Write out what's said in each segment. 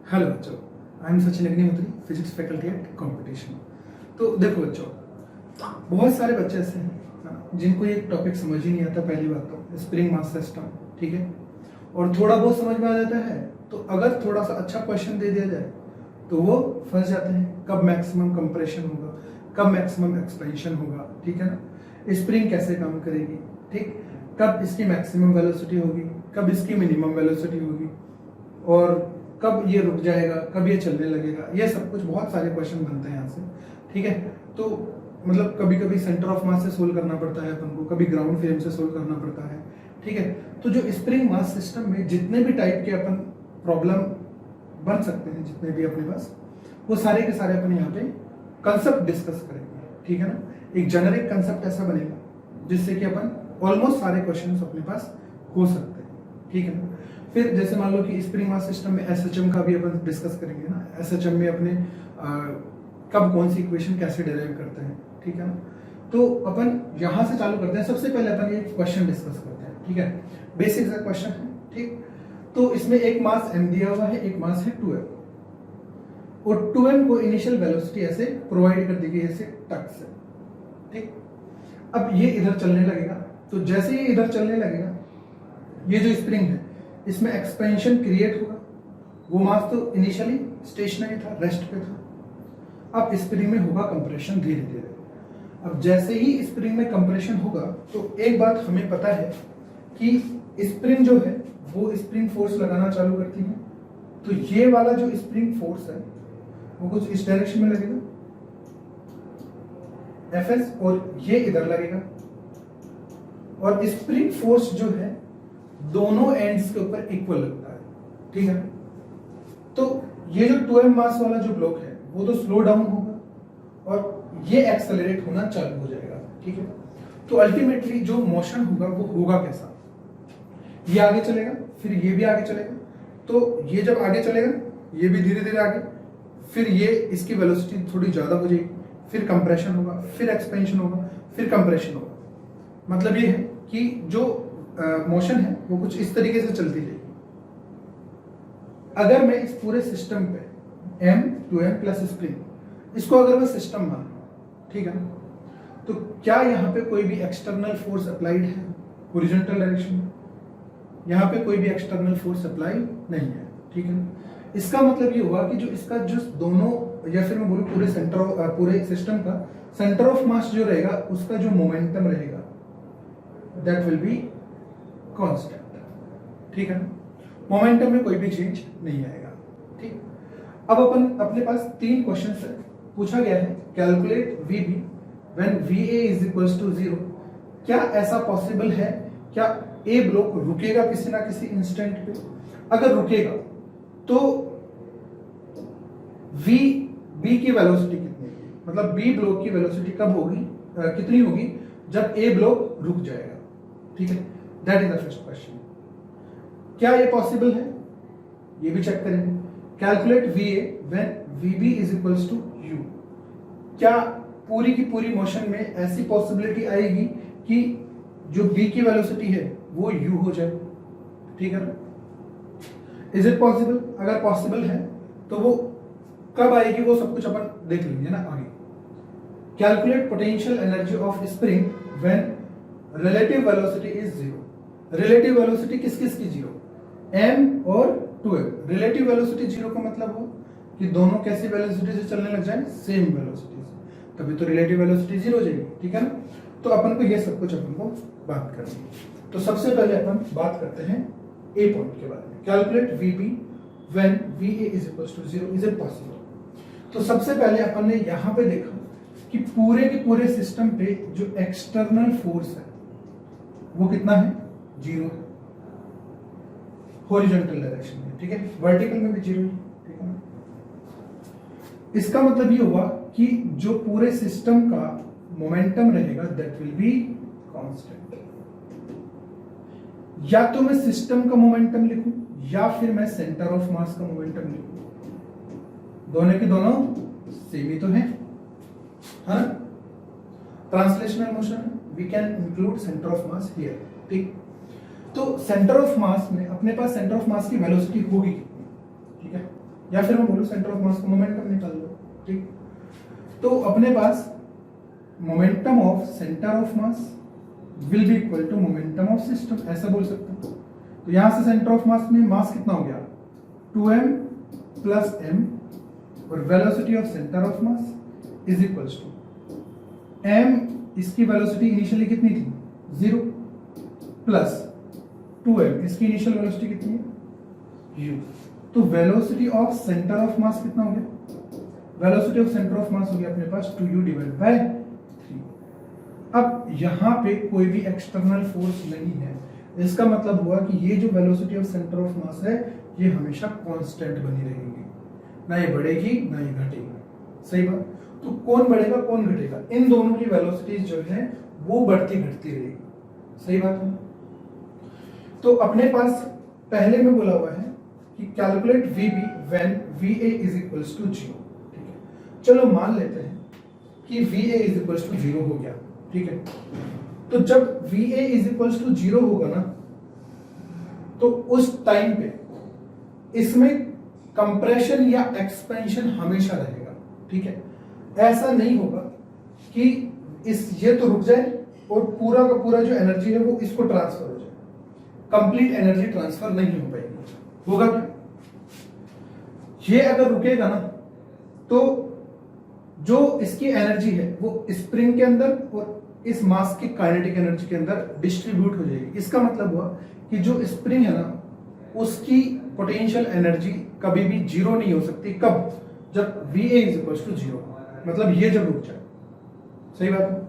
Hello बच्चों, I am Sachin Agnihotri, physics faculty at competition. तो देखो बच्चों, बहुत सारे बच्चे ऐसे हैं जिनको ये टॉपिक समझ ही नहीं आता। पहली बात तो स्प्रिंग मास सिस्टम, ठीक है, और थोड़ा बहुत समझ में आ जाता है तो अगर थोड़ा सा अच्छा क्वेश्चन दे दिया जाए तो वो फंस जाते हैं। कब मैक्सिमम कंप्रेशन होगा, कब मैक्सिमम एक्सपेंशन होगा, ठीक है ना, स्प्रिंग कैसे काम करेगी, ठीक, कब इसकी मैक्सिमम वेलोसिटी होगी, कब इसकी मिनिमम वेलोसिटी होगी, और कब ये रुक जाएगा, कब ये चलने लगेगा। ये सब कुछ बहुत सारे क्वेश्चन बनते हैं यहाँ से, ठीक है। तो मतलब कभी कभी सेंटर ऑफ मास से सोल्व करना पड़ता है अपन को, कभी ग्राउंड फ्रेम से सोल्व करना पड़ता है, ठीक है। तो जो स्प्रिंग मास सिस्टम में जितने भी टाइप के अपन प्रॉब्लम बन सकते हैं, जितने भी अपने पास, वो सारे के सारे अपन यहाँ पे कंसेप्ट डिस्कस करेंगे, ठीक है ना। एक जेनरिक कंसेप्ट ऐसा बनेगा जिससे कि अपन ऑलमोस्ट सारे क्वेश्चन अपने पास हो सकते हैं, ठीक है ना। फिर जैसे मान लो कि स्प्रिंग मास सिस्टम में एसएचएम का भी अपन डिस्कस करेंगे ना। एसएचएम में अपने कब कौन सी इक्वेशन कैसे डिराइव करते हैं, ठीक है ना। तो अपन यहाँ से चालू करते हैं। सबसे पहले अपन ये क्वेश्चन डिस्कस करते हैं, ठीक है। बेसिक सा क्वेश्चन है, ठीक। तो इसमें एक मास m दिया हुआ है, एक मास है 2m, और 2m को इनिशियल वेलोसिटी ऐसे प्रोवाइड कर दी गई ऐसे टक से, ठीक। अब ये इधर चलने लगेगा, तो जैसे ये इधर चलने लगेगा, ये जो स्प्रिंग है इसमें एक्सपेंशन क्रिएट होगा। वो मास तो इनिशियली स्टेशनरी था, रेस्ट पे था। अब स्प्रिंग में होगा कंप्रेशन धीरे धीरे। अब जैसे ही स्प्रिंग में कंप्रेशन होगा तो एक बात हमें पता है कि स्प्रिंग जो है वो स्प्रिंग फोर्स लगाना चालू करती है। तो ये वाला जो स्प्रिंग फोर्स है वो कुछ इस डायरेक्शन में लगेगा Fs, और ये इधर लगेगा। और स्प्रिंग फोर्स जो है दोनों एंड्स के ऊपर इक्वल लगता है, ठीक है। तो ये जो 2m मास वाला जो ब्लॉक है वो तो स्लो डाउन होगा और ये एक्सेलरेट होना चालू हो जाएगा, ठीक है। तो अल्टीमेटली जो मोशन होगा वो होगा कैसा, ये आगे चलेगा, फिर ये भी आगे चलेगा। तो ये जब आगे चलेगा ये भी धीरे धीरे आगे, फिर ये इसकी वेलोसिटी थोड़ी ज्यादा हो जाएगी, फिर कंप्रेशन होगा, फिर एक्सपेंशन होगा, फिर कंप्रेशन होगा। मतलब ये है कि जो मोशन है वो कुछ इस तरीके से चलती जाएगी। अगर मैं इस पूरे सिस्टम पे m 2m प्लस स्प्रिंग, इसको अगर मैं सिस्टम मान, ठीक है, तो क्या यहाँ पे कोई भी एक्सटर्नल फोर्स अप्लाइड है हॉरिजॉन्टल डायरेक्शन में? यहाँ पे कोई भी एक्सटर्नल फोर्स अप्लाई नहीं है, ठीक है। इसका मतलब ये हुआ कि जो इसका जो दोनों, या फिर मैं बोलूँ पूरे सिस्टम का सेंटर ऑफ मास जो रहेगा उसका जो मोमेंटम रहेगा दैट विल बी कांस्टेंट, ठीक है ना। मोमेंटम में कोई भी चेंज नहीं आएगा, ठीक। अब अपन अपने पास 3 क्वेश्चन है। पूछा गया है calculate VB when VA is equals to 0। क्या ऐसा पॉसिबल है, क्या ए ब्लॉक रुकेगा किसी ना किसी इंस्टेंट पे? अगर रुकेगा तो B की वेलोसिटी कितनी होगी, मतलब B ब्लॉक की वेलोसिटी कब होगी, कितनी होगी जब ए ब्लॉक रुक जाएगा, ठीक है। That is the first question. क्या ये पॉसिबल है, ये भी चेक करेंगे। Calculate VA when VB is equals to U। क्या पूरी की पूरी मोशन में ऐसी पॉसिबिलिटी आएगी कि जो B की वेलोसिटी है वो U हो जाए, ठीक है ना। Is it possible? अगर पॉसिबल है तो वो कब आएगी वो सब कुछ अपन देख लेंगे ना आगे। Calculate potential energy of spring when relative velocity is 0। Relative velocity किस किस की 0? m और 2m। रिलेटिव वेलोसिटी 0 का मतलब हो कि दोनों कैसी वेलोसिटी से चलने लग जाए, सेम वेलोसिटी से, तभी तो रिलेटिव वेलोसिटी 0 हो जाएगी, ठीक है ना। तो अपन को ये सब कुछ अपन को बात करनी है। तो सबसे पहले अपन बात करते हैं ए पॉइंट के बारे में। Calculate VB when VA is equals to 0, is it possible? तो सबसे पहले अपन ने यहां पे देखा कि पूरे के पूरे सिस्टम पे जो एक्सटर्नल फोर्स है वो कितना है, 0 है हॉरिजॉन्टल डायरेक्शन में, ठीक है। वर्टिकल में भी 0 है, ठीक है ना। इसका मतलब ये हुआ कि जो पूरे सिस्टम का मोमेंटम रहेगा दैट विल बी कांस्टेंट। या तो मैं सिस्टम का मोमेंटम लिखूं या फिर मैं सेंटर ऑफ मास का मोमेंटम लिखूं। दोनों के दोनों सेम ही तो है ना। Translational motion we can include centre of mass here, ठीक। तो सेंटर ऑफ मास में अपने पास सेंटर ऑफ मास की वेलोसिटी होगी कितनी, ठीक है। या फिर मैं बोलूं सेंटर ऑफ मास का मोमेंटम निकाल लो, ठीक। तो अपने पास momentum of centre of mass will be equal to momentum of system, ऐसा बोल सकते हैं। तो यहां से सेंटर ऑफ मास में मास कितना हो गया 2m प्लस m, और velocity of centre of mass is equals to m, इसकी वेलोसिटी इनिशियली कितनी थी 0, प्लस 2m, इसकी इनिशियल वेलोसिटी कितनी है u। तो वेलोसिटी ऑफ सेंटर ऑफ मास कितना हो गया, velocity of centre of mass हो गया अपने पास 2u डिवाइड बाय 3। अब यहां पे कोई भी एक्सटर्नल फोर्स नहीं है, इसका मतलब हुआ कि ये जो वेलोसिटी ऑफ सेंटर ऑफ मास है ये हमेशा कांस्टेंट बनी रहेगी, ना ये बढ़ेगी ना ये घटेगी, सही बात। तो कौन बढ़ेगा कौन घटेगा, इन दोनों की वेलोसिटीज जो है वो बढ़ती घटती रहेगी, सही बात है। तो अपने पास पहले में बोला हुआ है कि calculate VB when VA is equals to 0, ठीक है। चलो मान लेते हैं कि VA इज इक्वल्स टू 0 हो गया, ठीक है। तो जब VA इज इक्वल्स टू 0 होगा ना, तो उस टाइम पे इसमें कंप्रेशन या एक्सपेंशन हमेशा रहेगा, ठीक है। ऐसा नहीं होगा कि ये तो रुक जाए और पूरा का पूरा जो एनर्जी है वो इसको ट्रांसफर हो जाए, कंप्लीट एनर्जी ट्रांसफर नहीं हो पाएगी। होगा क्या, ये अगर रुकेगा ना तो जो इसकी एनर्जी है वो स्प्रिंग के अंदर और इस मास की काइनेटिक एनर्जी के अंदर डिस्ट्रीब्यूट हो जाएगी। इसका मतलब हुआ कि जो स्प्रिंग है ना उसकी पोटेंशियल एनर्जी कभी भी जीरो नहीं हो सकती। कब, जब VA इज इक्वल टू 0, मतलब ये जब रुक जाए, सही बात है।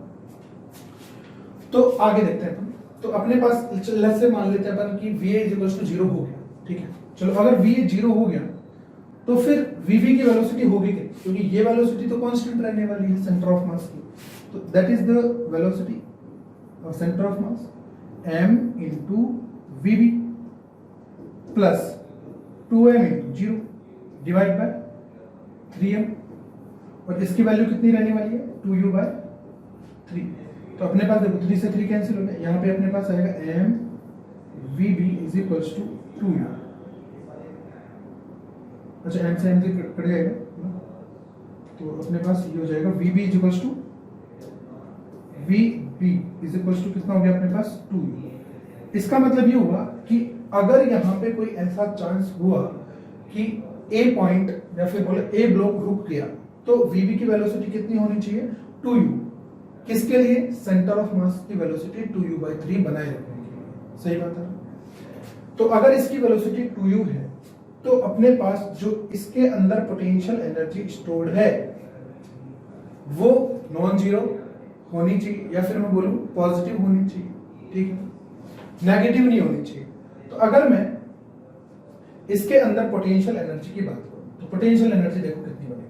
तो आगे देखते हैं अपन। तो अपने पास लेट्स से मान लेते हैं अपन कि VA इज इक्वल टू 0 हो गया, ठीक है। चलो अगर VA 0 हो गया तो फिर VB की वेलोसिटी होगी क्या, क्योंकि ये वेलोसिटी तो कांस्टेंट रहने वाली है सेंटर ऑफ मास की। तो that is the velocity of centre of mass m into VB plus 2m into 0 divide by 3m, और इसकी वैल्यू कितनी रहने वाली है 2u बाय 3। तो अपने पास देखो 3 से 3 कैंसिल हो गया, यहाँ पे अपने पास आएगा m VB is equals to 2u। अच्छा m से m से कट जाएगा, तो अपने पास ये हो जाएगा VB is equals to VB is equals to कितना हो गया अपने पास 2u। इसका मतलब ये हुआ कि अगर यहाँ पे कोई ऐसा चांस हुआ कि A पॉइंट या फिर बोले A ब्लॉक रुक गया, तो VB की वेलोसिटी कितनी होनी चाहिए 2u। किसके लिए, सेंटर ऑफ मास की वेलोसिटी 2u बाई 3 बनाए रखने के लिए, सही बात है। तो अगर इसकी वेलोसिटी 2u है तो अपने पास जो इसके अंदर पोटेंशियल एनर्जी स्टोर्ड है वो नॉन जीरो होनी चाहिए, या फिर मैं बोलूं पॉजिटिव होनी चाहिए, ठीक है, नेगेटिव नहीं होनी चाहिए। तो अगर मैं इसके अंदर पोटेंशियल एनर्जी की बात करूं तो पोटेंशियल एनर्जी देखो कितनी बनेगी।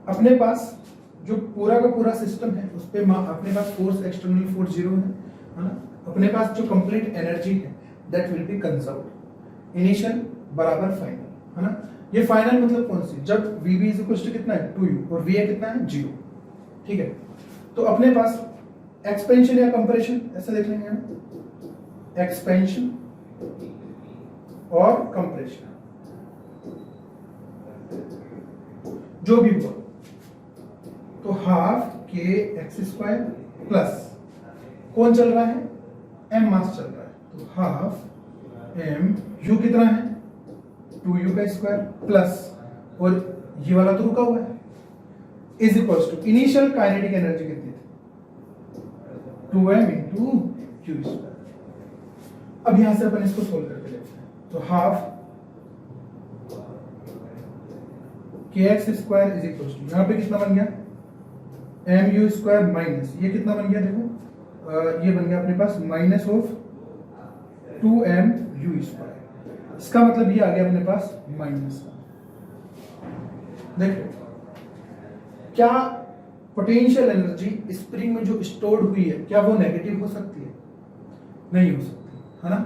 अपने पास जो पूरा का पूरा सिस्टम है उस पे अपने पास फोर्स, एक्सटर्नल फोर्स 0 है ना। अपने पास जो कंप्लीट एनर्जी है that will B conserved, initial बराबर फाइनल, है ना। ये फाइनल मतलब कौन सी, जब VB इज इक्वल टू कितना है 2u और VA कितना है 0, ठीक है। तो अपने पास एक्सपेंशन या कंप्रेशन ऐसा देख लेंगे हम, एक्सपेंशन और कंप्रेशन जो भी हुआ तो हाफ kx² प्लस कौन चल रहा है, m मास चल रहा है, तो हाफ m u कितना है 2u का स्क्वायर प्लस, और ये वाला तो रुका हुआ है, is equals to initial kinetic energy कितनी थी 2m into q²। अब यहां से अपन इसको सोल्व करके देखते हैं। तो half kx² is equals to यहां पे कितना बन गया mu² माइनस ये कितना बन गया, देखो ये बन गया अपने पास माइनस ऑफ 2mu²। इसका मतलब ये आ गया अपने पास माइनस। देखो क्या पोटेंशियल एनर्जी स्प्रिंग में जो स्टोर्ड हुई है क्या वो नेगेटिव हो सकती है, नहीं हो सकती, है ना।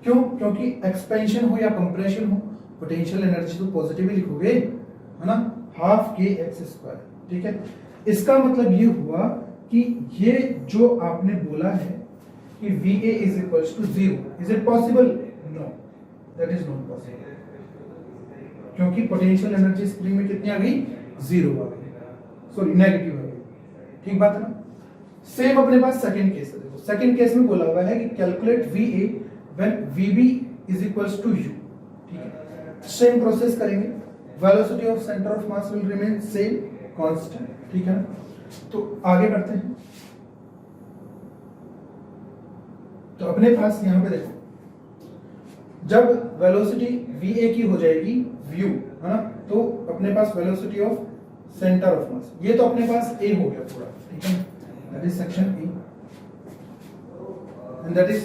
क्यों, क्योंकि एक्सपेंशन हो या कंप्रेशन हो पोटेंशियल एनर्जी तो पॉजिटिव ही लिखोगे, है ना, हाफ kx², ठीक है। इसका मतलब ये हुआ कि ये जो आपने बोला है कि VA is equals to 0, is it possible, no, that is not possible, क्योंकि पोटेंशियल एनर्जी स्प्रिंग में कितनी आ गई, 0 आ गई, सॉरी नेगेटिव आ गई। ठीक बात है ना। सेम अपने पास सेकंड केस है। देखो सेकंड केस में बोला हुआ है कि calculate VA when VB is equals to U। ठीक है, सेम प्रोसेस करेंगे। Velocity of centre of mass will remain same constant. ठीक है ना, तो आगे बढ़ते हैं। तो अपने पास यहां पे देखो, जब वेलोसिटी VA की हो जाएगी VU, है ना, तो अपने पास velocity of centre of mass, ये तो अपने पास A हो गया पूरा। ठीक है, that is section A and that is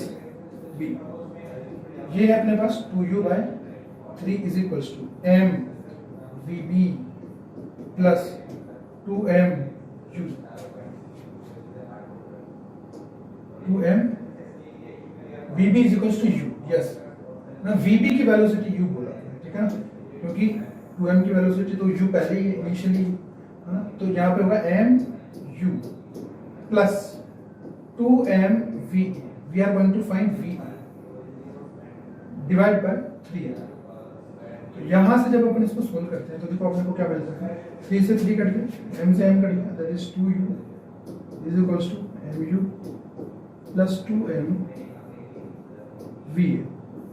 B। ये है अपने पास 2U/3 is equals to mVB plus 2mU। 2mVB is equals to U। Yes ना, VB की वेलोसिटी U बोला, ठीक है ना, क्योंकि 2m की वेलोसिटी तो U पहले ही इनिशियली है ना, तो यहाँ पे होगा mU plus 2mV। We are going to find V divide by 3। तो यहाँ से जब अपन इसको सोल्व करते हैं तो देखो अपने को क्या मिलता है, 3 से 3 कट गया, m से m कट गया, that is 2U is equals to mU plus 2mV।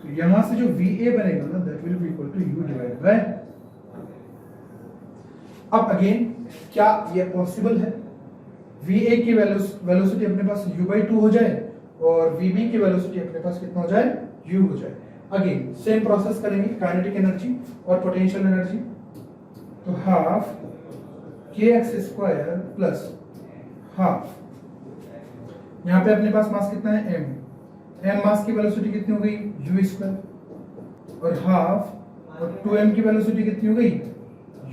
तो यहां से जो VA बनेगा ना, that will be equal to U divide by. अब अगेन क्या ये पॉसिबल है VA की वेलोसिटी अपने पास U/2 हो जाए और VB की वेलोसिटी अपने पास कितना हो जाए, U हो जाए। अगेन सेम प्रोसेस करेंगे, काइनेटिक एनर्जी और पोटेंशियल एनर्जी। तो हाफ kx² प्लस हाफ, यहां पे अपने पास मास कितना है m मास की वेलोसिटी कितनी हो गई U² और हाफ और 2m की वेलोसिटी कितनी हो गई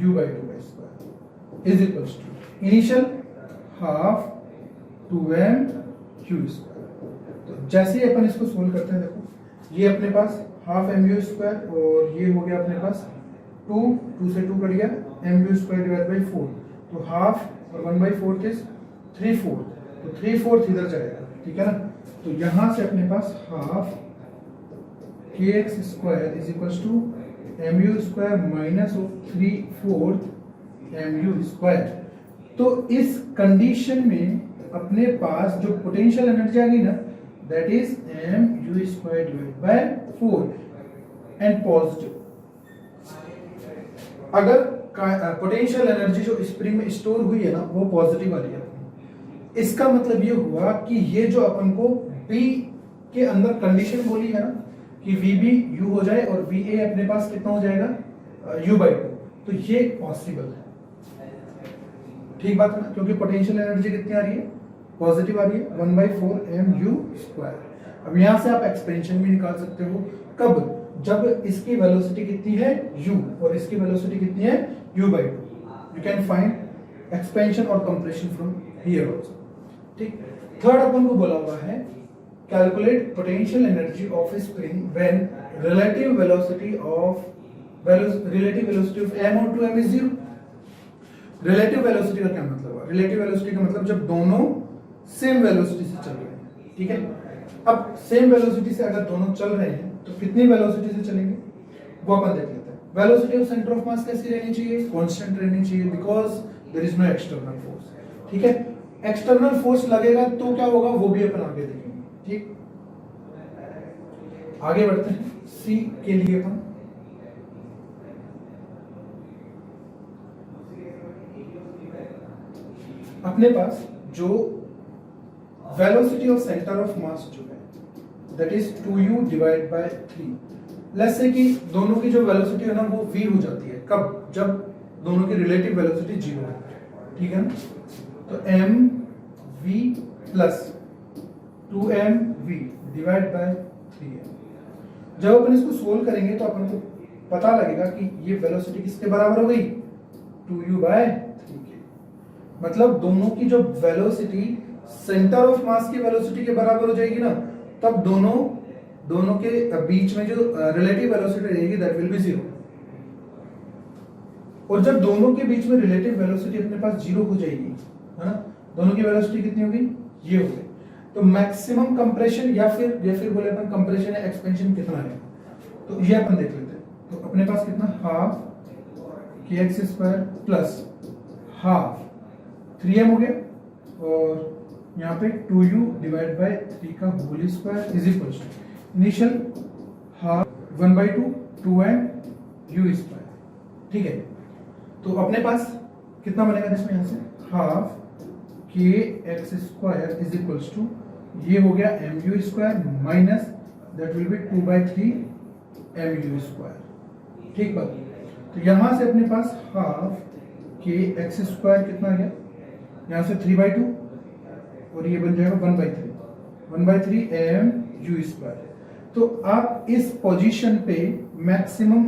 U/2² is equals to initial half 2mU²। तो जैसे ही अपन इसको सोल्व करते हैं, देखो ये अपने पास हाफ mU² और ये हो गया अपने पास 2 से 2 कट गया, mU² डिवाइड बाई 4। तो हाफ और 1/4 इज 3/4, तो 3/4 इधर जाएगा। ठीक है ना, तो यहां से अपने पास half kx² is equals to mU² minus 3/4 mU²। तो इस कंडीशन में अपने पास जो पोटेंशियल एनर्जी आ गई ना, that is mU² divide by 4 and positive. अगर पोटेंशियल एनर्जी जो स्प्रिंग में स्टोर हुई है ना, वो पॉजिटिव वाली है, इसका मतलब ये हुआ कि ये जो अपन को B के अंदर कंडीशन बोली है ना कि VB U हो जाए और VA अपने पास कितना हो जाएगा U/2, तो ये पॉसिबल है। ठीक बात है ना, क्योंकि पोटेंशियल एनर्जी कितनी आ रही है, पॉजिटिव आ रही है, 1/4 mU²। अब यहां से आप एक्सपेंशन भी निकाल सकते हो, कब, जब इसकी वेलोसिटी कितनी है U और इसकी वेलोसिटी कितनी है U/2। You can find expansion और कंप्रेशन फ्रॉम हियर आल्सो। ठीक, थर्ड अपन को बोला हुआ है calculate potential energy of spring when relative velocity of m और 2m इज 0। रिलेटिव वेलोसिटी का क्या मतलब है, रिलेटिव वेलोसिटी का मतलब जब दोनों सेम वेलोसिटी से चल रहे हैं। ठीक है, अब सेम वेलोसिटी से अगर दोनों चल रहे हैं तो कितनी वेलोसिटी से चलेंगे वो अपन देख लेते हैं। Velocity of centre of mass कैसी रहनी चाहिए, कांस्टेंट रहनी चाहिए, because there is no external force. ठीक है, एक्सटर्नल फोर्स लगेगा तो क्या होगा वो भी अपन आगे देखेंगे। ठीक, आगे बढ़ते हैं सी के लिए। अपन अपने पास जो velocity of centre of mass जो है that is 2U divide by 3। Let's say कि दोनों की जो वेलोसिटी है ना वो v हो जाती है, कब, जब दोनों की रिलेटिव वेलोसिटी 0 है। ठीक है ना, तो mv plus 2mv divide by 3m। जब अपन इसको सोल्व करेंगे तो अपन को पता लगेगा कि ये वेलोसिटी किसके बराबर हो गई, 2U/3 के। मतलब दोनों की जो वेलोसिटी सेंटर ऑफ मास की वेलोसिटी के बराबर हो जाएगी ना, तब दोनों के बीच में जो रिलेटिव वेलोसिटी रहेगी दैट विल बी 0। और जब दोनों के बीच में रिलेटिव वेलोसिटी अपने पास 0 हो जाएगी, है ना, दोनों की वेलोसिटी कितनी होगी, ये हो गई, तो मैक्सिमम कंप्रेशन या फिर बोले अपन कंप्रेशन या एक्सपेंशन कितना है, तो ये अपन देख लेते हैं। तो अपने पास कितना, हाफ के x square plus half 3m हो गया, और यहाँ पे 2u डिवाइड बाय 3 का whole square is equal to initial half 1/2 2m u square. ठीक है, तो अपने पास कितना बनेगा इसमें, यहाँ से हाफ के x square is equal to, ये हो गया mu square minus that will be 2/3 mu square. ठीक बात, तो यहां से अपने पास हाफ के एक्स स्क्वायर कितना आ गया, यहाँ से 3/2 और ये बन जाएगा 1/3 mu स्क्वायर। तो आप इस पोजीशन पे मैक्सिमम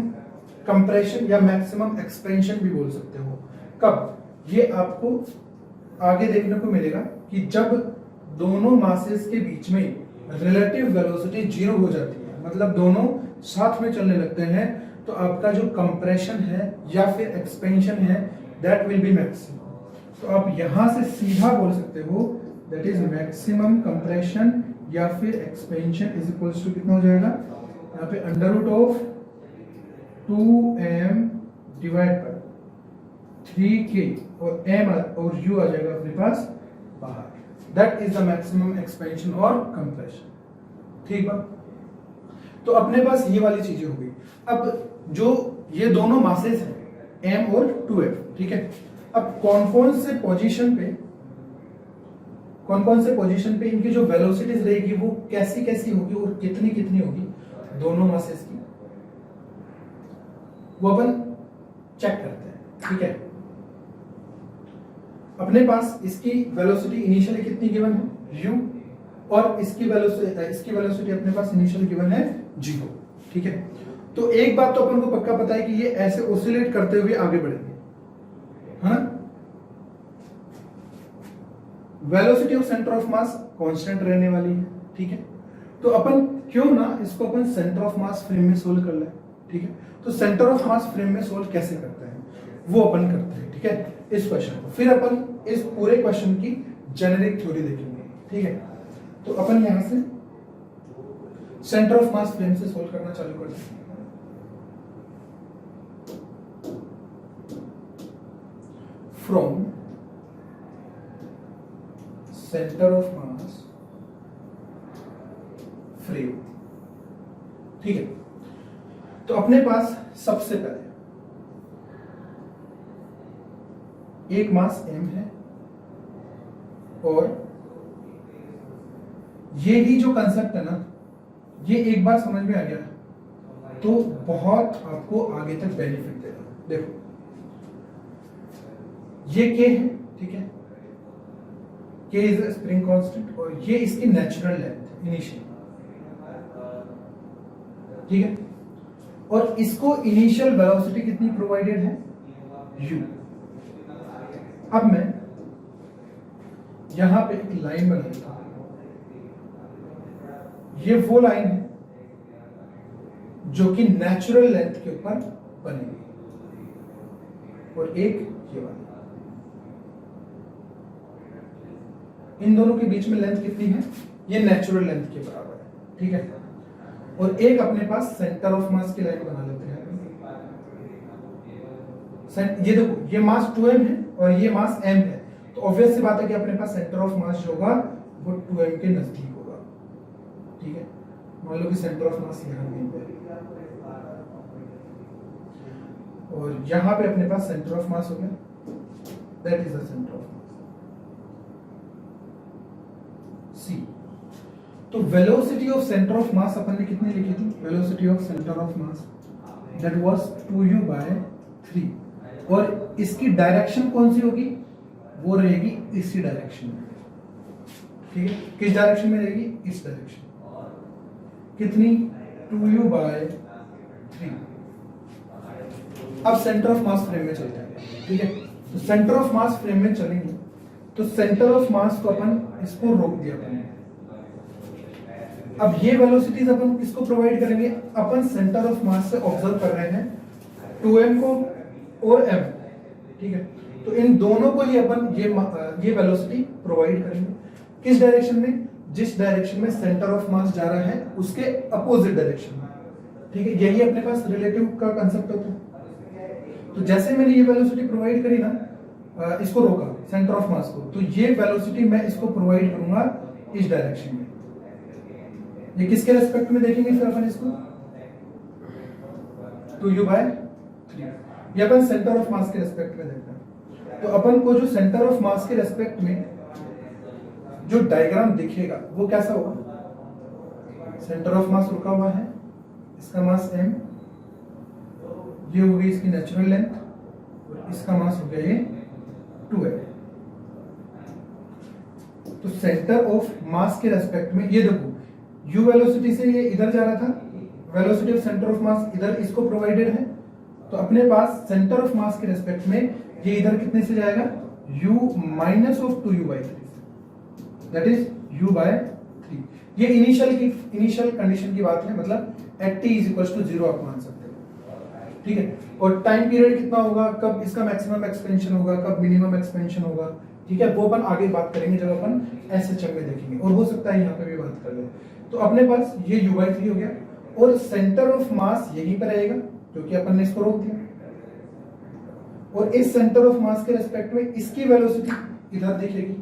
कंप्रेशन या मैक्सिमम एक्सपेंशन भी बोल सकते हो। कब, ये आपको आगे देखने को मिलेगा कि जब दोनों मासेस के बीच में रिलेटिव वेलोसिटी 0 हो जाती है, मतलब दोनों साथ में चलने लगते हैं, तो आपका जो कंप्रेशन है या फिर एक्सपेंशन है दैट विल बी मैक्सिमम। तो आप यहां से सीधा बोल सकते हो दैट इज मैक्सिमम कंप्रेशन या फिर एक्सपेंशन इज इक्वल्स टू कितना हो जाएगा, यहाँ पे under root of 2m divide by 3k और m और u आ जाएगा अपने पास बाहर। That is the maximum expansion और कंप्रेशन। ठीक बा, तो अपने पास ये वाली चीजें हो गई। अब जो ये दोनों मासेस हैं m और 2f, ठीक है, अब कौन कौन से पोजीशन पे इनकी जो वेलोसिटीज रहेगी वो कैसी कैसी होगी और कितनी कितनी होगी दोनों मासेस की, वो अपन चेक करते हैं। ठीक है, अपने पास इसकी वेलोसिटी इनिशियली कितनी गिवन है u, और इसकी वेलोसिटी अपने पास इनिशियली गिवन है 0। ठीक है, तो एक बात तो अपन को पक्का पता है कि ये ऐसे ऑसिलेट करते हुए आगे बढ़ेंगे, हाँ। Velocity of centre of mass constant रहने वाली है। ठीक है, तो अपन क्यों ना इसको अपन सेंटर ऑफ मास फ्रेम में सोल्व कर ले। ठीक है, तो सेंटर ऑफ मास फ्रेम में सोल्व कैसे करते हैं वो अपन करते हैं। ठीक है, इस क्वेश्चन को फिर अपन इस पूरे क्वेश्चन की जेनेरिक थ्योरी देखेंगे। ठीक है, तो अपन यहां से सेंटर ऑफ मास फ्रेम से सोल्व करना चालू करते हैं। From centre of mass frame. ठीक है, तो अपने पास सबसे पहले एक मास m है, और ये ही जो कंसेप्ट है ना, ये एक बार समझ में आ गया तो बहुत आपको आगे तक बेनिफिट देगा। देखो ये k है, ठीक है, k इज स्प्रिंग कांस्टेंट, और ये इसकी नेचुरल लेंथ इनिशियल। ठीक है, और इसको इनिशियल वेलोसिटी कितनी प्रोवाइडेड है, u। अब मैं यहां पे एक लाइन बना देता हूं, ये वो लाइन है जो कि नेचुरल लेंथ के ऊपर बनेगी, और एक ये वाली। इन दोनों के बीच में लेंथ कितनी है, ये नेचुरल लेंथ के बराबर है। ठीक है, और एक अपने पास सेंटर ऑफ मास की लाइन बना लेते हैं। ये देखो, ये मास 2m है और ये मास m है, तो ऑब्वियस सी बात है कि अपने पास सेंटर ऑफ मास जो होगा वो 2m के नजदीक होगा। ठीक है, मान लो कि सेंटर ऑफ मास यहां कहीं पे, और यहां पे अपने पास सेंटर ऑफ मास हो गया, that is the centre of mass C। तो velocity of centre of mass अपन ने कितनी लिखी थी, velocity of centre of mass that was 2u/3, और इसकी डायरेक्शन कौन सी होगी, वो रहेगी इसी डायरेक्शन में। ठीक है, किस डायरेक्शन में रहेगी, इस डायरेक्शन। कितनी, 2u/3। अब सेंटर ऑफ मास फ्रेम में चलते हैं। ठीक है, तो सेंटर ऑफ मास फ्रेम में चलेंगे तो सेंटर ऑफ मास को अपन इसको रोक दिया अपन। अब ये वेलोसिटीज अपन किसको प्रोवाइड करेंगे, अपन सेंटर ऑफ मास से ऑब्जर्व कर रहे हैं 2m को और m। ठीक है, तो इन दोनों को ही अपन ये वेलोसिटी प्रोवाइड करेंगे। किस डायरेक्शन में, जिस डायरेक्शन में सेंटर ऑफ मास जा रहा है उसके अपोजिट डायरेक्शन में। ठीक है, यही अपने पास रिलेटिव का कंसेप्ट होता है। तो जैसे मैंने ये वेलोसिटी प्रोवाइड करी ना, इसको रोका सेंटर ऑफ मास को, तो ये वेलोसिटी मैं इसको प्रोवाइड करूंगा इस डायरेक्शन में। ये किसके रेस्पेक्ट में देखेंगे फिर अपन इसको, 2u/3, ये अपन सेंटर ऑफ मास के रेस्पेक्ट में देखते हैं। तो अपन को जो सेंटर ऑफ मास के रेस्पेक्ट में जो डायग्राम दिखेगा वो कैसा होगा, सेंटर ऑफ मास रुका हुआ है, इसका मास m, ये हो गई इसकी नेचुरल लेंथ, और इसका मास हो गया ये 2m। तो सेंटर ऑफ मास के रेस्पेक्ट में ये देखो, u वेलोसिटी से ये इधर जा रहा था, वेलोसिटी ऑफ सेंटर ऑफ मास इधर इसको प्रोवाइडेड है, तो अपने पास सेंटर ऑफ मास के रेस्पेक्ट में ये इधर कितने से जाएगा, u minus of 2u/3, that is u/3। ये इनिशियल कंडीशन की बात है, मतलब at t = 0 आप मान सकते हो, ठीक है। और टाइम पीरियड कितना होगा, कब इसका मैक्सिमम एक्सपेंशन होगा, कब मिनिमम एक्सपेंशन होगा, ठीक है, वो अपन आगे बात करेंगे जब अपन SHM में देखेंगे, और हो सकता है यहाँ पे भी बात कर ले। तो अपने पास ये u/3 हो गया, और सेंटर ऑफ मास यहीं पर रहेगा क्योंकि अपन ने इसको रोक दिया, और इस सेंटर ऑफ मास के रेस्पेक्ट में इसकी वेलोसिटी इधर दिखेगी,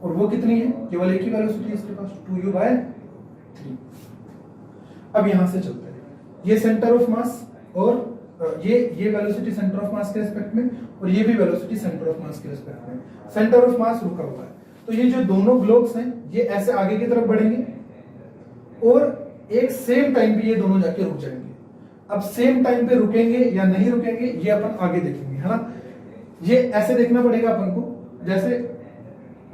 और वो कितनी है, केवल एक ही वेलोसिटी है इसके पास, 2u/3। अब यहां से चलते हैं, ये सेंटर ऑफ मास और ये वेलोसिटी सेंटर ऑफ मास के रेस्पेक्ट में, और ये भी वेलोसिटी सेंटर ऑफ मास के रेस्पेक्ट में। सेंटर ऑफ मास रुका हुआ है, तो ये जो दोनों ग्लोब्स हैं ये ऐसे आगे की तरफ बढ़ेंगे, और एक सेम टाइम पे ये दोनों जाके रुक जाएंगे। अब सेम टाइम पे रुकेंगे या नहीं रुकेंगे ये अपन आगे देखेंगे, है ना। ये ऐसे देखना पड़ेगा अपन को, जैसे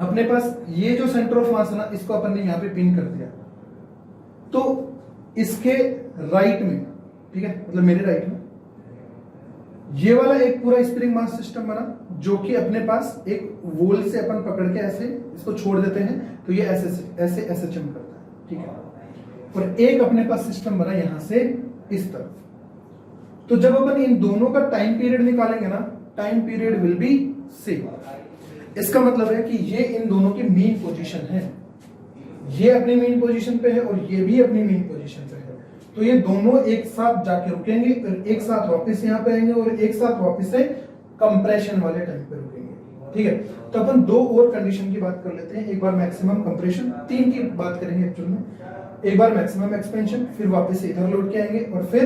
अपने पास ये जो सेंटर ऑफ मास है ना, इसको अपन ने यहाँ पे पिन कर दिया, तो इसके राइट में, ठीक है, मतलब मेरे राइट में ये वाला एक पूरा स्प्रिंग मास सिस्टम बना, जो कि अपने पास एक वोल से अपन पकड़ के ऐसे इसको छोड़ देते हैं, तो ये ऐसे SHM करता है, ठीक है। और एक अपने पास सिस्टम बना यहां से इस तरफ। तो जब अपन इन दोनों का टाइम पीरियड निकालेंगे ना, time period will be same. इसका मतलब है कि ये इन दोनों की मीन पोजीशन है, ये अपनी मीन पोजीशन पे है और ये भी अपनी मीन पोजीशन पे है, तो ये दोनों एक साथ जाके रुकेंगे, फिर एक साथ वापस यहाँ पे आएंगे, और एक साथ वापस से कंप्रेशन वाले टाइम पे रुकेंगे, ठीक है। तो अपन दो और कंडीशन की बात कर लेते हैं, एक बार मैक्सिमम कंप्रेशन, तीन की बात करेंगे एक्चुअल में, एक बार मैक्सिमम एक्सपेंशन, फिर वापस से इधर लौट के आएंगे, और फिर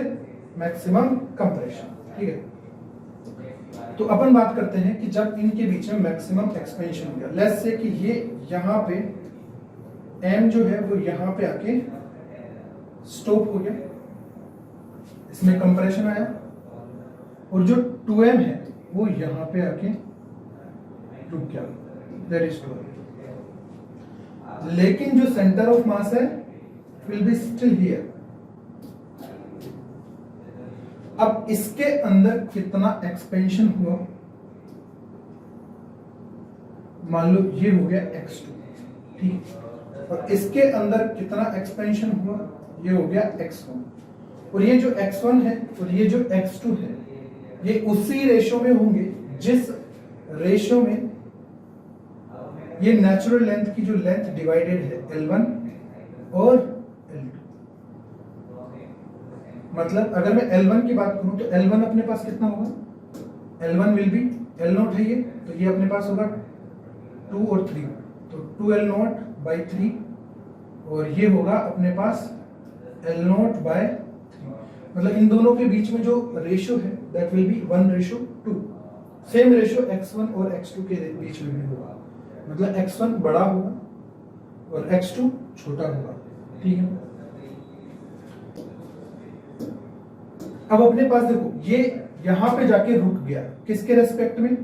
मैक्सिमम कंप्रेशन, ठीक है। तो अपन बात करते हैं कि जब इनके बीच में मैक्सिमम एक्सपेंशन हो गया, लेट्स से कि ये यहाँ पे m जो है वो यहाँ पे आके स्टॉप हो गया, इसमें कंप्रेशन आया, और जो 2m है वो यहाँ पे आके रुक गया, दैट इज 2m। लेकिन जो सेंटर ऑफ मास है विल बी स्टिल हियर। अब इसके अंदर कितना एक्सपेंशन हुआ, मान लो ये हो गया x2, ठीक, और इसके अंदर कितना एक्सपेंशन हुआ, ये हो गया x1, और ये जो x1 है और ये जो x2 है ये उसी रेशो में होंगे जिस रेशो में ये नेचुरल लेंथ की जो लेंथ डिवाइडेड है L1 और L2। मतलब अगर मैं L1 की बात करूं तो L1 अपने पास कितना होगा, L1 विल बी L0 है ये, तो ये अपने पास होगा 2 और 3, तो 2L0/3, और ये होगा अपने पास L0/3। मतलब इन दोनों के बीच में जो रेशियो है that will B 1:2। Same ratio x1 और x2 के बीच में भी होगा, मतलब x1 बड़ा होगा और x2 छोटा होगा, ठीक है। अब अपने पास देखो ये यहां पे जाके रुक गया, किसके रेस्पेक्ट में,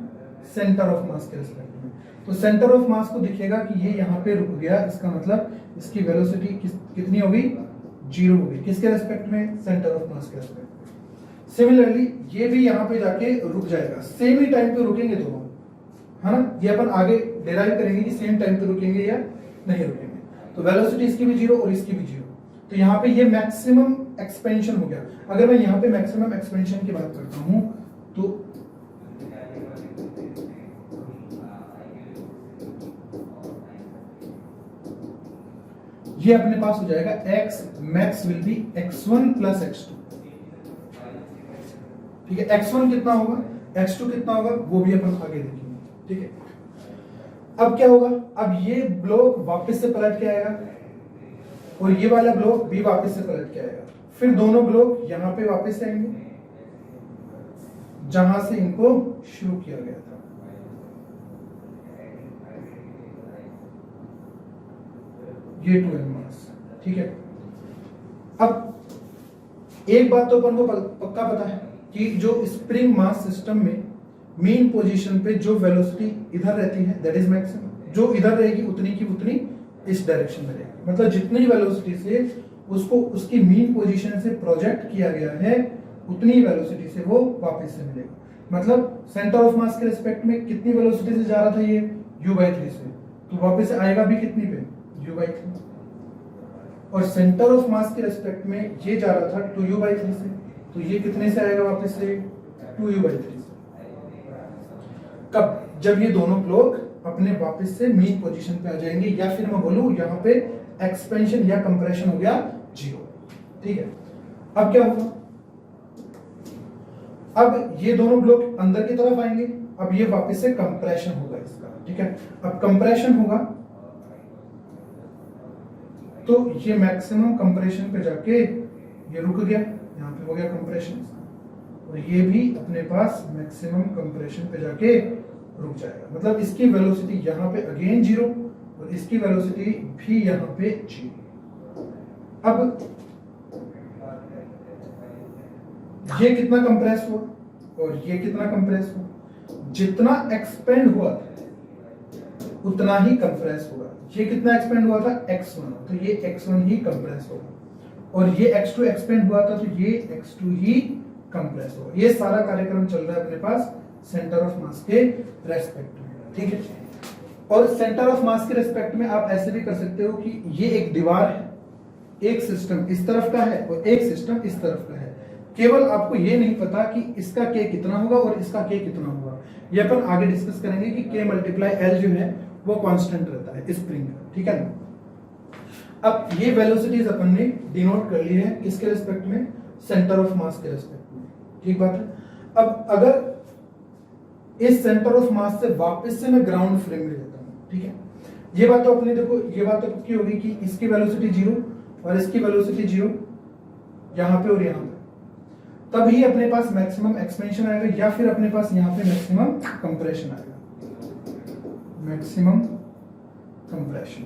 सेंटर ऑफ मास के रेस्पेक्ट में। तो सेंटर ऑफ मास को दिखेगा कि ये यहाँ पे रुक गया, इसका मतलब इसकी वेलोसिटी कितनी होगी, 0 होगी, किसके रेस्पेक्ट में, सेंटर ऑफ मास के रेस्पेक्ट में। सिमिलरली ये भी यहाँ पे जाके रुक जाएगा, सेम ही टाइम पे रुकेंगे दोनों, है ना। ये अपन आगे डिराइव करेंगे कि सेम टाइम पे रुकेंगे या नहीं रुकेंगे। तो वेलोसिटी इसकी भी 0 और इसकी भी 0, तो यहाँ पे ये मैक्सिमम एक्सपेंशन हो गया। अगर मैं यहाँ पे मैक्सिमम एक्सपेंशन की बात करता हूं तो ये अपने पास हो जाएगा x max will be x1 plus x2। ठीक है, x1 कितना होगा, x2 कितना होगा, वो भी अपन आगे देखेंगे। ठीक है, अब क्या होगा, अब ये ब्लॉक वापस से पलट के आएगा और ये वाला ब्लॉक भी वापस से पलट के आएगा, फिर दोनों ब्लॉक यहां पे वापस आएंगे जहां से इनको शुरू किया गया था। ये 2n मास। ठीक है, अब एक बात तो अपन को पक्का पता है कि जो स्प्रिंग मास सिस्टम में मेन पोजीशन पे जो वेलोसिटी इधर रहती है दैट इज मैक्सिमम, जो इधर रहेगी उतनी की उतनी इस डायरेक्शन में रहेगी। मतलब जितनी वेलोसिटी से उसको उसकी मेन पोजीशन से प्रोजेक्ट किया गया है उतनी वेलोसिटी से वो वापस से मिलेगा। मतलब सेंटर ऑफ मास के रिस्पेक्ट में कितनी वेलोसिटी से जा रहा था ये u/3 से, तो वापस से आएगा भी कितनी पे, u/3। और सेंटर ऑफ मास के रिस्पेक्ट में ये जा रहा था 2u/3 से, तो ये कितने से आएगा वापस से, 2u/3 से। कब, जब ये दोनों ब्लॉक अपने वापस से मेन पोजीशन पे आ जाएंगे, या फिर मैं बोलूं यहाँ पे एक्सपेंशन या कंप्रेशन हो गया 0। ठीक है, अब क्या होगा, अब ये दोनों ब्लॉक अंदर की तरफ आएंगे, अब ये वापस से कंप्रेशन होगा इसका। ठीक है, अब कंप्रेशन होगा तो ये मैक्सिमम कंप्रेशन पे जाके ये रुक गया, यहाँ पे हो गया कंप्रेशन, और ये भी अपने पास मैक्सिमम कंप्रेशन पे जाके रुक जाएगा। मतलब इसकी वेलोसिटी यहाँ पे अगेन 0 और इसकी वेलोसिटी भी यहाँ पे 0। अब ये कितना कंप्रेस हुआ और ये कितना कंप्रेस हुआ, जितना एक्सपेंड हुआ उतना ही कंप्रेस होगा। ये कितना एक्सपेंड हुआ था, x1, तो ये x1 ही कंप्रेस होगा, और ये x2 एक्सपेंड हुआ था तो ये x2 ही कंप्रेस होगा। ये सारा कार्यक्रम चल रहा है अपने पास सेंटर ऑफ मास के रेस्पेक्ट में। ठीक है, और सेंटर ऑफ मास के रेस्पेक्ट में आप ऐसे भी कर सकते हो कि ये एक दीवार है, एक सिस्टम इस तरफ का है और एक सिस्टम इस तरफ का है, केवल आपको ये नहीं पता कि इसका k कितना होगा और इसका k कितना होगा। ये अपन आगे डिस्कस करेंगे कि k मल्टीप्लाई l जो है वो कांस्टेंट रहता है स्प्रिंग का। ठीक है ना, अब ये वेलोसिटीज अपन ने डिनोट कर ली है किसके रिस्पेक्ट में, सेंटर ऑफ मास के रिस्पेक्ट में। ठीक बात है, अब अगर इस सेंटर ऑफ मास से वापस से मैं ग्राउंड फ्रेम में लेता हूं, ठीक है, ये बात तो अपने देखो, ये बात तो पक्की होगी कि इसकी वेलोसिटी 0 और इसकी वेलोसिटी 0 यहां पे और यहां पे, तभी अपने पास मैक्सिमम एक्सपेंशन आएगा या फिर अपने पास यहां पे मैक्सिमम कंप्रेशन आएगा, maximum compression,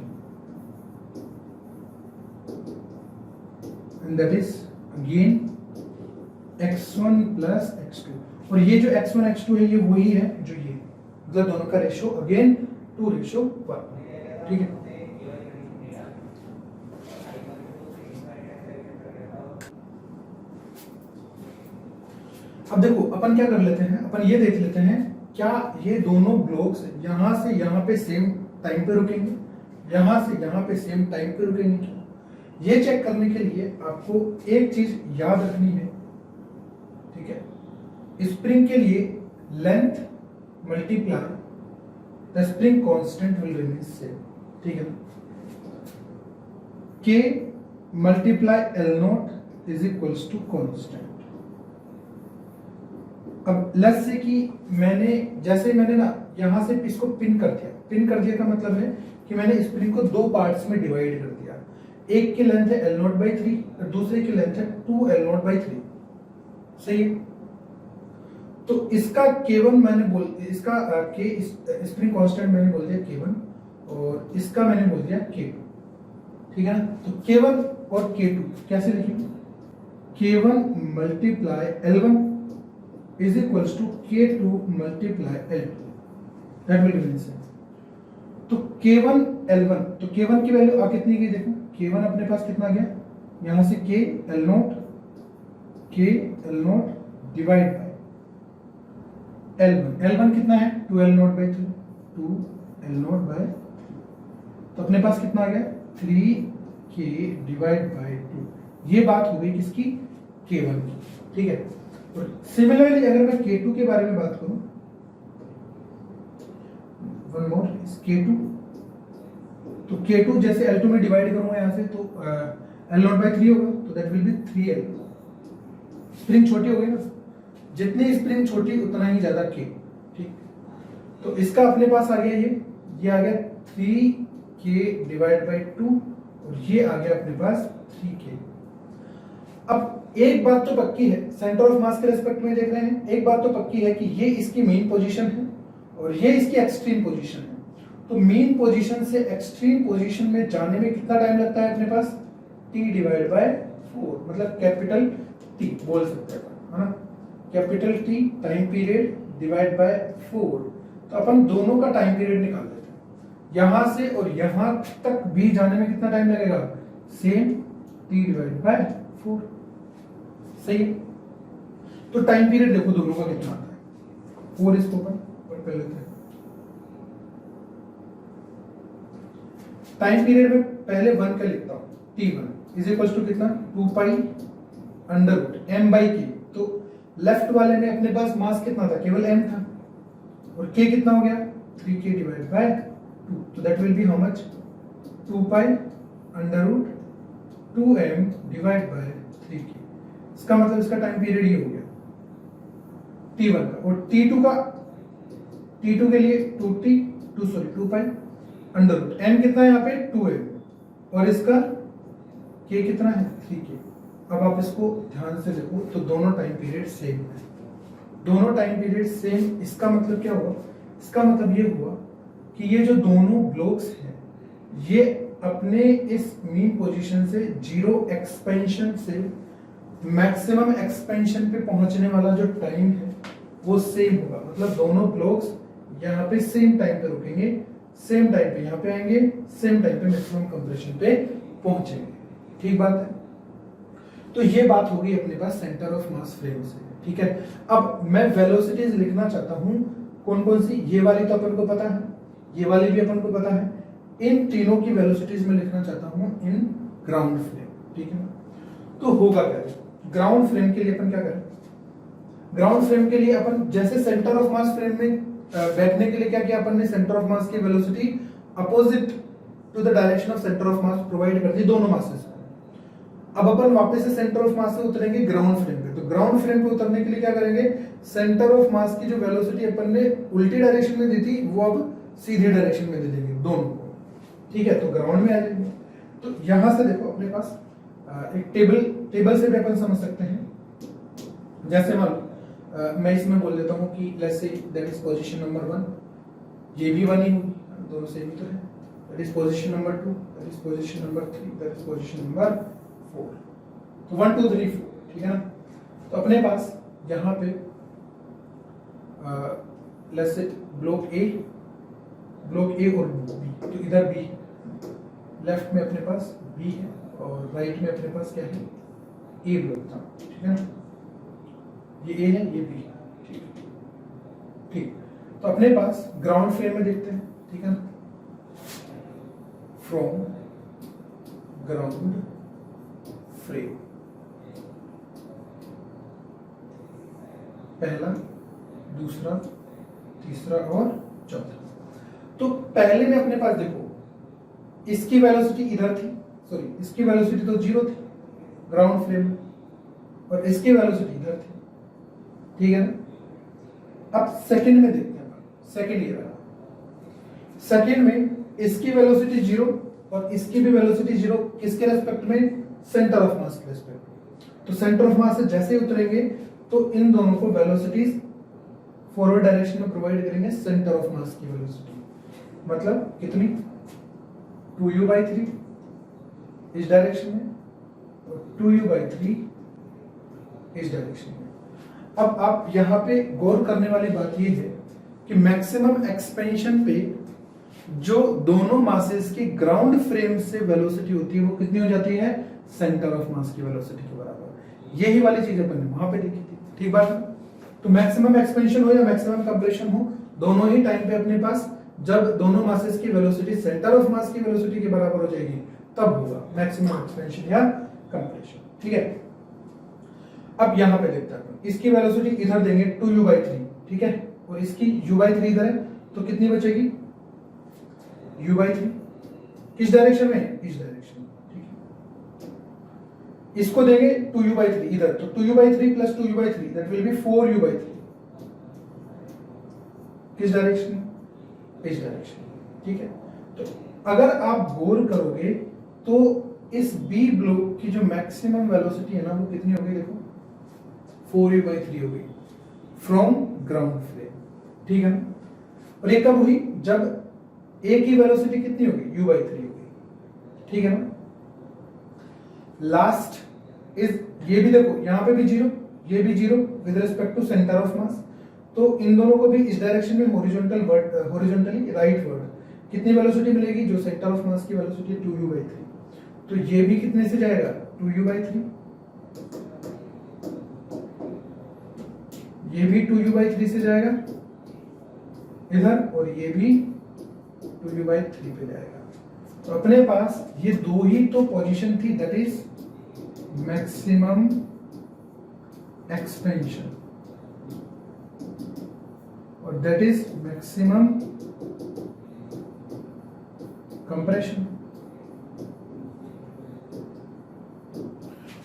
and that is again x1 plus x2। और ये जो x1 x2 है ये वही है जो ये, मतलब दोनों का रेशियो अगेन 2:1। ठीक है, अब देखो अपन क्या कर लेते हैं, अपन ये देख लेते हैं क्या ये दोनों ब्लॉक्स यहां से यहां पे सेम टाइम पे रुकेंगे, यहां से यहां पे सेम टाइम पे रुकेंगे क्या। ये चेक करने के लिए आपको एक चीज याद रखनी है। ठीक है, स्प्रिंग के लिए length multiply the spring constant will remain same. ठीक है, k multiply L0 is equals to constant. अब लेट्स से कि जैसे मैंने ना यहां से इसको पिन कर दिया का मतलब है कि मैंने स्प्रिंग को 2 पार्ट्स में डिवाइड कर दिया। एक की लेंथ है L0/3 और दूसरे की लेंथ है 2L0/3। सही है, तो इसका K1 मैंने इसका K स्प्रिंग कांस्टेंट मैंने बोल दिया K1 और इसका मैंने बोल दिया K2। ठीक है ना, तो K1 और K2 कैसे लिखेंगे, K1 multiply L1 is equals to K2 multiply L2, that will remain same। तो K1 L1, तो K1 की वैल्यू आ कितनी गई देखो, K1 अपने पास कितना गया, यहां से K L0 divide by L1 कितना है 2L0/3, 2L0/, तो अपने पास कितना आ गया 3K डिवाइड बाय 2। ये बात हो गई किसकी, K1 की। ठीक है, सिमिलरली अगर मैं K2 के बारे में बात करूं, वन मोर K2, तो K2 जैसे L2 में डिवाइड करूंगा यहाँ से तो L0/3 होगा, तो that will B 3L। Spring छोटी हो गई ना, जितनी स्प्रिंग छोटी उतना ही ज्यादा K। ठीक, तो इसका अपने पास आ गया ये आ गया 3K/2 और ये आ गया अपने पास 3K। अब एक बात तो पक्की है, सेंटर ऑफ मास के रेस्पेक्ट में देख रहे हैं, एक बात तो पक्की है कि ये इसकी मेन पोजीशन है और ये इसकी एक्सट्रीम पोजीशन है। तो मेन पोजीशन से एक्सट्रीम पोजीशन में जाने में कितना टाइम लगता है अपने पास? T/4, मतलब कैपिटल T बोल सकते हैं, है ना, capital T time period divide by 4। तो अपन दोनों का टाइम पीरियड निकाल देते हैं। यहां से और यहां तक भी जाने में कितना टाइम लगेगा? Same T/4। सही है। तो टाइम पीरियड देखो दोनों का कितना आता है। 4 इसको अपन कर लेते हैं। टाइम पीरियड में पहले 1 का लिखता हूं, T1 इज इक्वल टू कितना? 2π√m/k। तो लेफ्ट वाले में अपने पास मास कितना था? केवल m था, और k कितना हो गया? 3K/2। तो that will B how much? 2π√2m/3K। इसका मतलब इसका टाइम पीरियड ये हो गया T1 का। और T2 के लिए 2π m कितना है यहाँ पे? 2m, और इसका k कितना है? 3K। अब आप इसको ध्यान से देखो तो दोनों टाइम पीरियड सेम है, दोनों टाइम पीरियड सेम। इसका मतलब क्या हुआ? इसका मतलब ये हुआ कि ये जो दोनों ब्लॉक्स हैं ये अपने इस मीन पोजीशन से जीरो एक्सपेंशन से मैक्सिमम एक्सपेंशन पे पहुंचने वाला जो टाइम है वो सेम होगा। मतलब दोनों ब्लॉक्स यहाँ पे सेम टाइम पे रुकेंगे, सेम टाइम पे यहाँ पे आएंगे, सेम टाइम पे मैक्सिमम कंप्रेशन पे पहुंचेंगे। ठीक बात है। तो ये बात होगी अपने पास सेंटर ऑफ मास फ्रेम से। ठीक है, अब मैं वेलोसिटीज लिखना चाहता हूं कौन कौन सी? ये वाली तो अपन को पता है, ये वाली भी अपन को पता है। इन तीनों की वेलोसिटीज में लिखना चाहता हूं इन ग्राउंड फ्रेम। ठीक है, तो होगा क्या? ग्राउंड फ्रेम के लिए अपन क्या करें? ग्राउंड फ्रेम के लिए अपन जैसे सेंटर ऑफ मास फ्रेम में बैठने के लिए क्या किया अपन ने? सेंटर ऑफ मास की velocity opposite to the direction of centre of mass provide कर दी दोनों मासेस को। अब अपन वापस से सेंटर ऑफ मास से उतरेंगे ग्राउंड फ्रेम पे। तो ग्राउंड फ्रेम पे उतरने के लिए क्या करेंगे? सेंटर ऑफ मास की जो वेलोसिटी अपन ने उल्टी डायरेक्शन में दी थी वो अब सीधी डायरेक्शन में दे देंगे दोनों को। ठीक है, तो ग्राउंड में आ जाएंगे। तो यहां से देखो अपने पास एक टेबल से भी अपन समझ सकते हैं। जैसे मान लो मैं इसमें बोल देता हूं कि let's say that is position number 1, ये भी 1 ही होगी, दोनों सेम तो है। That is position number 2, that is position number 3, that is position number 4। तो 1 2 3 4। ठीक है ना। तो अपने पास यहाँ पे लेट्स से ब्लॉक ए और बी, तो इधर बी, लेफ्ट में अपने पास बी है और राइट में अपने पास क्या है? ए ब्लॉक था। ठीक है ना, ये ए है, ये बी है। ठीक, तो अपने पास ग्राउंड फ्रेम में देखते हैं। ठीक है ना, फ्रॉम ग्राउंड फ्रेम पहला, दूसरा, तीसरा और चौथा। तो पहले में अपने पास देखो इसकी वेलोसिटी इधर थी, सॉरी इसकी वेलोसिटी तो 0 थी ग्राउंड फ्रेम में, और इसकी वेलोसिटी इधर थी। ठीक है ना। अब सेकंड में देखते हैं, सेकंड ईयर सेकंड में इसकी वेलोसिटी 0 और इसकी भी वेलोसिटी 0। किसके रेस्पेक्ट में? सेंटर ऑफ मास के रेस्पेक्ट। तो सेंटर ऑफ मास से जैसे ही उतरेंगे तो इन दोनों को वेलोसिटीज फॉरवर्ड डायरेक्शन में प्रोवाइड करेंगे सेंटर ऑफ मास की वेलोसिटी। मतलब कितनी? 2u/3 इस डायरेक्शन में और 2u/3 इस डायरेक्शन में। अब आप यहाँ पे गौर करने वाली बात ये है कि मैक्सिमम एक्सपेंशन पे जो दोनों मासेस की ग्राउंड फ्रेम से वेलोसिटी होती है वो कितनी हो जाती है? सेंटर ऑफ मास की वेलोसिटी के बराबर। यही वाली चीज अपन ने वहां पे देखी थी। ठीक बात है। तो मैक्सिमम एक्सपेंशन हो या मैक्सिमम कंप्रेशन हो, दोनों ही टाइम पे अपने पास जब दोनों मासेस की वेलोसिटी सेंटर ऑफ मास की वेलोसिटी के बराबर हो जाएगी तब होगा मैक्सिमम एक्सपेंशन या कंप्रेशन। ठीक है, अब यहां पे देखते हैं इसकी वेलोसिटी इधर देंगे 2u/3। ठीक है, और इसकी u/3 इधर है तो कितनी बचेगी? u/3। किस डायरेक्शन में, इस डायरेक्शन में, ठीक है। इसको देंगे 2u/3 इधर, तो 2u/3 plus 2u/3 that will B 4u/3। किस डायरेक्शन में, इस डायरेक्शन, ठीक है। तो अगर आप गौर करोगे तो इस बी ब्लॉक की जो मैक्सिमम वेलोसिटी है ना वो कितनी हो गई, देखो 4u/3 हो गई फ्रॉम ग्राउंड फ्रेम, ठीक है ना। और ये कब हुई, जब ए की वेलोसिटी कितनी हो गई, u/3 हो गई, ठीक है ना। लास्ट इज, ये भी देखो यहां पे भी जीरो, ये भी zero with respect to centre of mass, तो इन दोनों को भी इस डायरेक्शन में हॉरिजॉन्टली राइटवर्ड कितनी वेलोसिटी मिलेगी, जो सेंटर ऑफ मास की वेलोसिटी है 2u/3, तो ये भी कितने से जाएगा, 2u/3, ये भी 2u/3 से जाएगा इधर, और ये भी 2u/3 पे जाएगा। तो अपने पास ये दो ही तो पोजीशन थी, दैट इज मैक्सिमम एक्सपेंशन और दैट इज मैक्सिमम कंप्रेशन।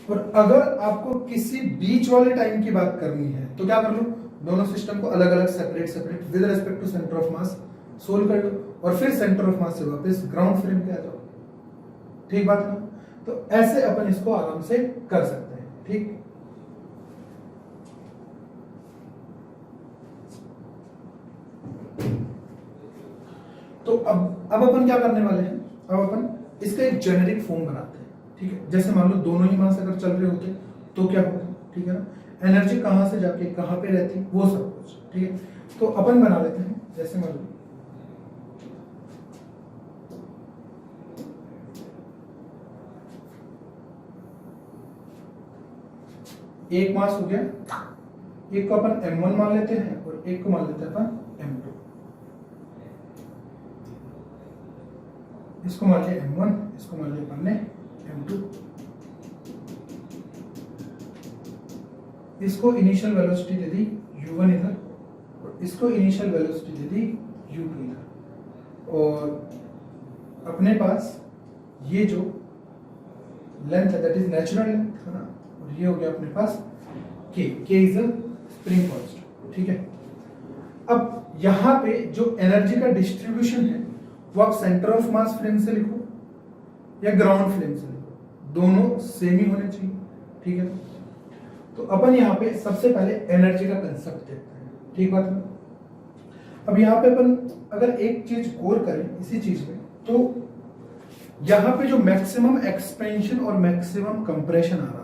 और अगर आपको किसी बीच वाले टाइम की बात करनी है तो क्या कर लो, दोनों सिस्टम को अलग अलग separate with respect to centre of mass solve कर लो, और फिर सेंटर ऑफ मास से वापस ग्राउंड फ्रेम पे आ जाओ, ठीक बात ना। तो ऐसे अपन इसको आराम से कर सकते हैं, ठीक। तो अब अपन क्या करने वाले हैं, अब अपन इसका एक जेनेरिक फॉर्म बनाते हैं, ठीक है। जैसे मान लो दोनों ही मास अगर चल रहे होते तो क्या होता, ठीक है ना, एनर्जी कहां से जाके कहां पे रहती वो सब कुछ, ठीक है। तो अपन बना लेते हैं, जैसे मान लो एक मास हो गया, एक को अपन m1 मान लेते हैं और एक को मान लेते हैं अपन m2, इसको मान लिया m1, इसको मान लिया अपन ने m2। इसको इनिशियल वेलोसिटी दे दी u1 इधर, और इसको इनिशियल वेलोसिटी दे दी u2 इधर, और अपने पास ये जो लेंथ है दैट इज नेचुरल लेंथ है ना, और ये हो गया अपने पास k is a spring constant, ठीक है। अब यहां पे जो एनर्जी का डिस्ट्रीब्यूशन है वो आप सेंटर ऑफ मास फ्रेम से लिखो या ग्राउंड फ्रेम से लिखो, दोनों सेम ही होने चाहिए, ठीक है। तो अपन यहाँ पे सबसे पहले एनर्जी का कंसेप्ट देखते हैं, ठीक बात है। अब यहाँ पे अपन अगर एक चीज गौर करें इसी चीज में, तो यहाँ पे जो मैक्सिमम एक्सपेंशन और मैक्सिमम कंप्रेशन आ रहा था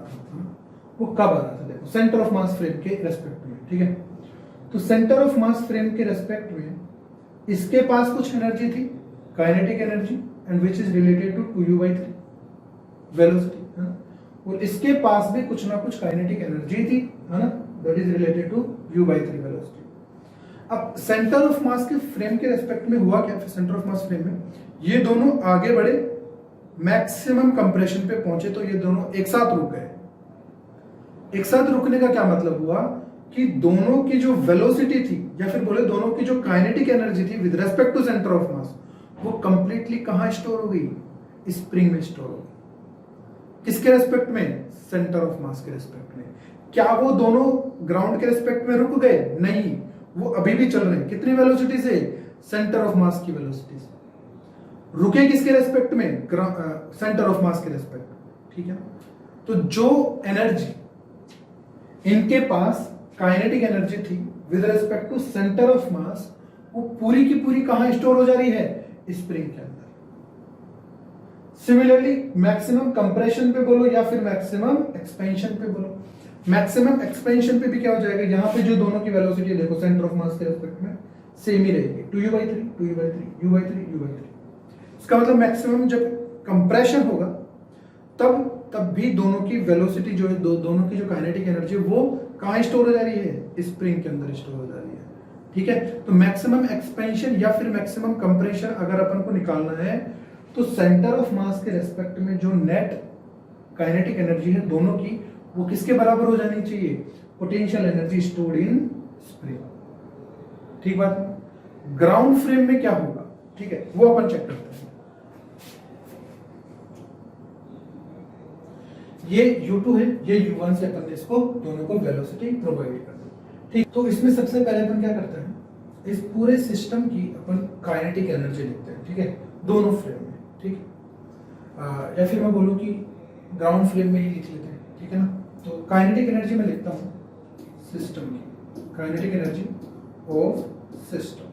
वो कब आ रहा था, देखो सेंटर ऑफ मास फ्रेम के रेस्पेक्ट में, ठीक है। तो सेंटर ऑफ मास फ्रेम के रेस्पेक्ट में इसके पास कुछ एनर्जी थी, kinetic energy, and which is related to 2u/3 velocity, है ना, और इसके पास भी कुछ ना कुछ काइनेटिक एनर्जी थी, है ना, that is related to u/3 velocity. अब सेंटर ऑफ मास के फ्रेम के रेस्पेक्ट में हुआ क्या, सेंटर ऑफ मास फ्रेम में ये दोनों आगे बढ़े, मैक्सिमम कंप्रेशन पे पहुंचे, तो ये दोनों एक साथ रुक गए। एक साथ रुकने का क्या मतलब हुआ कि दोनों की जो वेलोसिटी थी, या फिर बोले दोनों की जो काइनेटिक एनर्जी थी with respect to centre of mass, वो कंप्लीटली कहां स्टोर हो गई, स्प्रिंग में स्टोर हो गई। किसके रेस्पेक्ट में, सेंटर ऑफ मास के रेस्पेक्ट में। क्या वो दोनों ग्राउंड के रेस्पेक्ट में रुक गए, नहीं, वो अभी भी चल रहे हैं। कितनी वेलोसिटी से, सेंटर ऑफ मास की वेलोसिटी से। रुके किसके रेस्पेक्ट में, सेंटर ऑफ मास के रेस्पेक्ट, ठीक है। तो जो एनर्जी इनके पास काइनेटिक एनर्जी थी with respect to centre of mass, वो पूरी की पूरी कहां स्टोर हो जा रही है, स्प्रिंग के अंदर। सिमिलरली मैक्सिमम कंप्रेशन पे बोलो या फिर मैक्सिमम एक्सपेंशन पे बोलो, मैक्सिमम एक्सपेंशन पे भी क्या हो जाएगा, यहां पे जो दोनों की वेलोसिटी देखो सेंटर ऑफ मास के रेस्पेक्ट में सेम ही रहेगी, 2u/3 2u/3 u/3 u/3। इसका मतलब मैक्सिमम जब कंप्रेशन होगा तब भी दोनों की वेलोसिटी जो है, दोनों की जो काइनेटिक एनर्जी वो कहां स्टोर हो जा रही है, स्प्रिंग के अंदर स्टोर हो जा रही है, ठीक है। तो मैक्सिमम एक्सपेंशन या फिर मैक्सिमम कंप्रेशन अगर अपन को निकालना है तो सेंटर ऑफ मास के रेस्पेक्ट में जो नेट काइनेटिक एनर्जी है दोनों की, वो किसके बराबर हो जानी चाहिए, potential energy stored in spring, ठीक बात। ग्राउंड फ्रेम में क्या होगा, ठीक है, वो अपन चेक करते हैं। ये U2 है, ये U1 से अपन ने इसको दोनों को वेलोसिटी प्रोवाइड कर दी। ठीक, तो इसमें सबसे पहले अपन क्या करते हैं, इस पूरे सिस्टम की अपन काइनेटिक एनर्जी लिखते हैं। ठीक है, दोनों फ्रेम में। ठीक, या फिर मैं बोलूँ कि ग्राउंड फ्रेम में ही लिख लेते हैं। ठीक है ना, तो काइनेटिक एनर्जी में लिखता हूँ सिस्टम की, काइनेटिक एनर्जी ऑफ सिस्टम।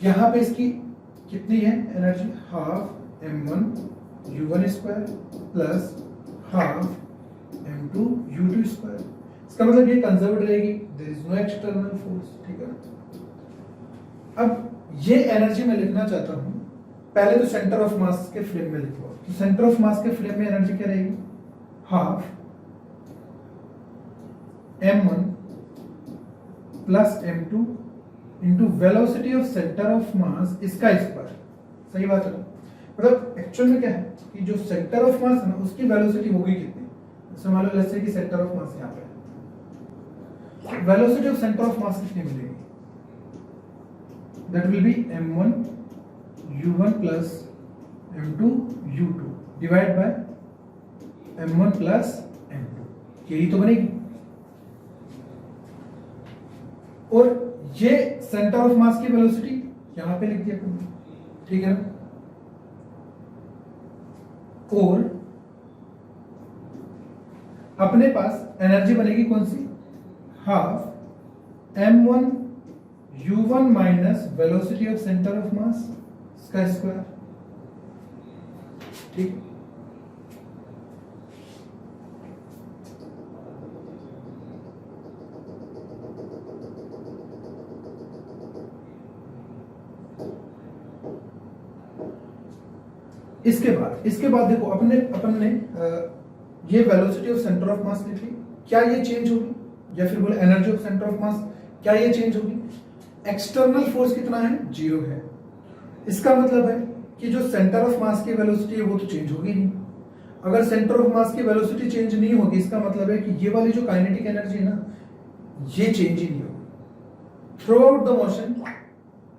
यहाँ पे इसकी कितनी है energy, half m1 u1 square plus half m2 u2 square. इसका मतलब ये कंजर्व्ड रहेगी, there is no external force. ठीक है, अब ये एनर्जी मैं लिखना चाहता हूं, पहले तो सेंटर ऑफ मास के फ्रेम में लिखो। तो सेंटर ऑफ मास के फ्रेम में एनर्जी क्या रहेगी, half m1 plus m2 into velocity of centre of mass इसका स्क्वायर। सही बात है, मतलब एक्चुअल में क्या है कि जो सेंटर ऑफ मास है ना उसकी वेलोसिटी होगी कितनी, जैसे मान लो लेट्स से कि सेंटर ऑफ मास यहाँ पे, वेलोसिटी ऑफ सेंटर ऑफ मास कितनी मिलेगी, that will B m1 u1 plus m2 u2 divide by m1 plus m2, यही तो बनेगी। और ये सेंटर ऑफ मास की वेलोसिटी यहां पे लिख दिया तुमने। ठीक है ना, और अपने पास एनर्जी बनेगी कौन सी, half m1 u1 minus velocity of centre of mass इसका स्क्वायर। ठीक, इसके बाद देखो अपन ने ये velocity of centre of mass लिखी, क्या ये चेंज होगी, या फिर बोले energy of centre of mass क्या ये चेंज होगी, एक्सटर्नल फोर्स कितना है, 0 है। इसका मतलब है कि जो सेंटर ऑफ मास की वेलोसिटी है वो तो चेंज होगी नहीं। अगर सेंटर ऑफ मास की वेलोसिटी चेंज नहीं होगी, इसका मतलब है कि ये वाली जो काइनेटिक एनर्जी है ना ये चेंज ही नहीं होगी through out the motion.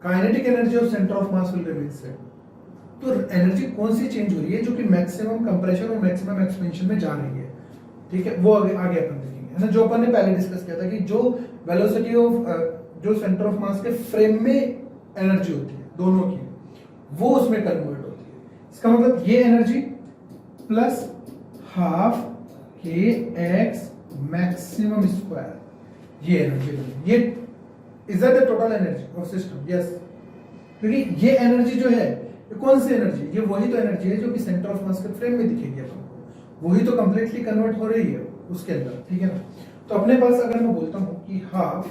Kinetic energy of centre of mass will remain same. तो एनर्जी कौन सी चेंज हो रही है, जो कि मैक्सिमम कंप्रेशन और मैक्सिमम एक्सपेंशन में जा रही है। ठीक है, वो आगे अपन देखेंगे, है ना। जो अपन ने पहले डिस्कस किया था कि जो वेलोसिटी ऑफ जो सेंटर ऑफ मास के फ्रेम में एनर्जी होती है दोनों की, वो उसमें कन्वर्ट होती है। इसका मतलब ये एनर्जी प्लस हाफ के एक्स मैक्सिमम स्क्वायर, ये एनर्जी, ये is the total energy of system. Yes, क्योंकि ये एनर्जी जो है ये कौन सी एनर्जी, ये वही तो एनर्जी है जो कि सेंटर ऑफ मास के फ्रेम में दिखेगी आपको, वही तो कंप्लीटली कन्वर्ट हो रही है उसके अंदर। ठीक है ना, तो अपने पास अगर मैं बोलता हूं कि हाफ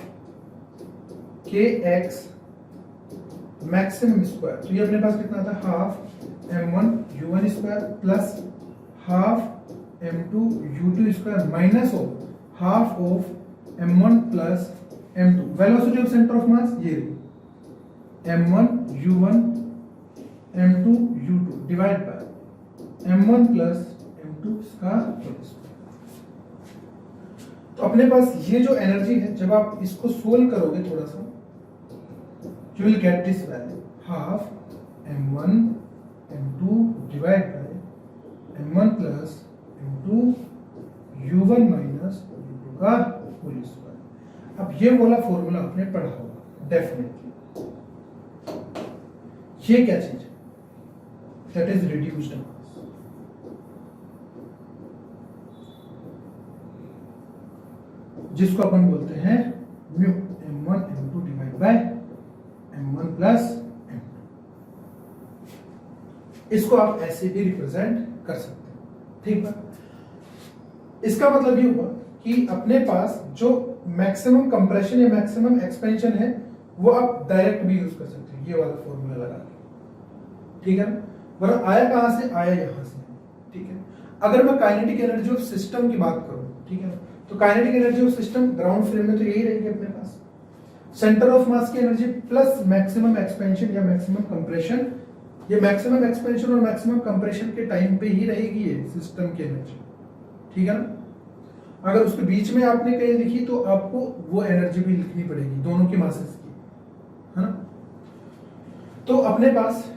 के एक्स मैक्सिमम स्क्वायर, तो ये अपने पास कितना था, half m1 u1 square plus half m2 u2 square minus of half of m1 plus m2। Velocity of centre of mass ये m1 u1 m2 u2 divide by m1 plus m2 का whole square. तो अपने पास ये जो energy है, जब आप इसको सोल्व करोगे थोड़ा सा, you will get this value, half m1 m2 divided by m1 plus m2 u1 minus u2 का होल स्क्वायर। अब ये वाला फॉर्मूला आपने पढ़ा होगा डेफिनेटली। ये क्या चीज है, दैट इज रिड्यूस्ड मास। जिसको अपन बोलते हैं mu m1 m2 divide by m1 plus m2। इसको आप ऐसे भी रिप्रेजेंट कर सकते हैं। ठीक है, इसका मतलब ये हुआ कि अपने पास जो मैक्सिमम कंप्रेशन या मैक्सिमम एक्सपेंशन है वो आप डायरेक्ट भी यूज कर सकते हैं, ये वाला फॉर्मूला लगा के। ठीक है, वरना आया कहां से, आया यहां से। ठीक है, अगर मैं काइनेटिक एनर्जी ऑफ सिस्टम की बात करूं, ठीक है, तो kinetic energy of system ground frame में तो यही रहेगी अपने पास, सेंटर ऑफ मास की एनर्जी प्लस मैक्सिमम एक्सपेंशन या मैक्सिमम कंप्रेशन। ये मैक्सिमम एक्सपेंशन और मैक्सिमम कंप्रेशन के टाइम पे ही रहेगी ये सिस्टम की एनर्जी। ठीक है ना, अगर उसके बीच में आपने कहीं लिखी तो आपको वो एनर्जी भी लिखनी पड़ेगी दोनों की मासेस की, है ना। तो अपने पास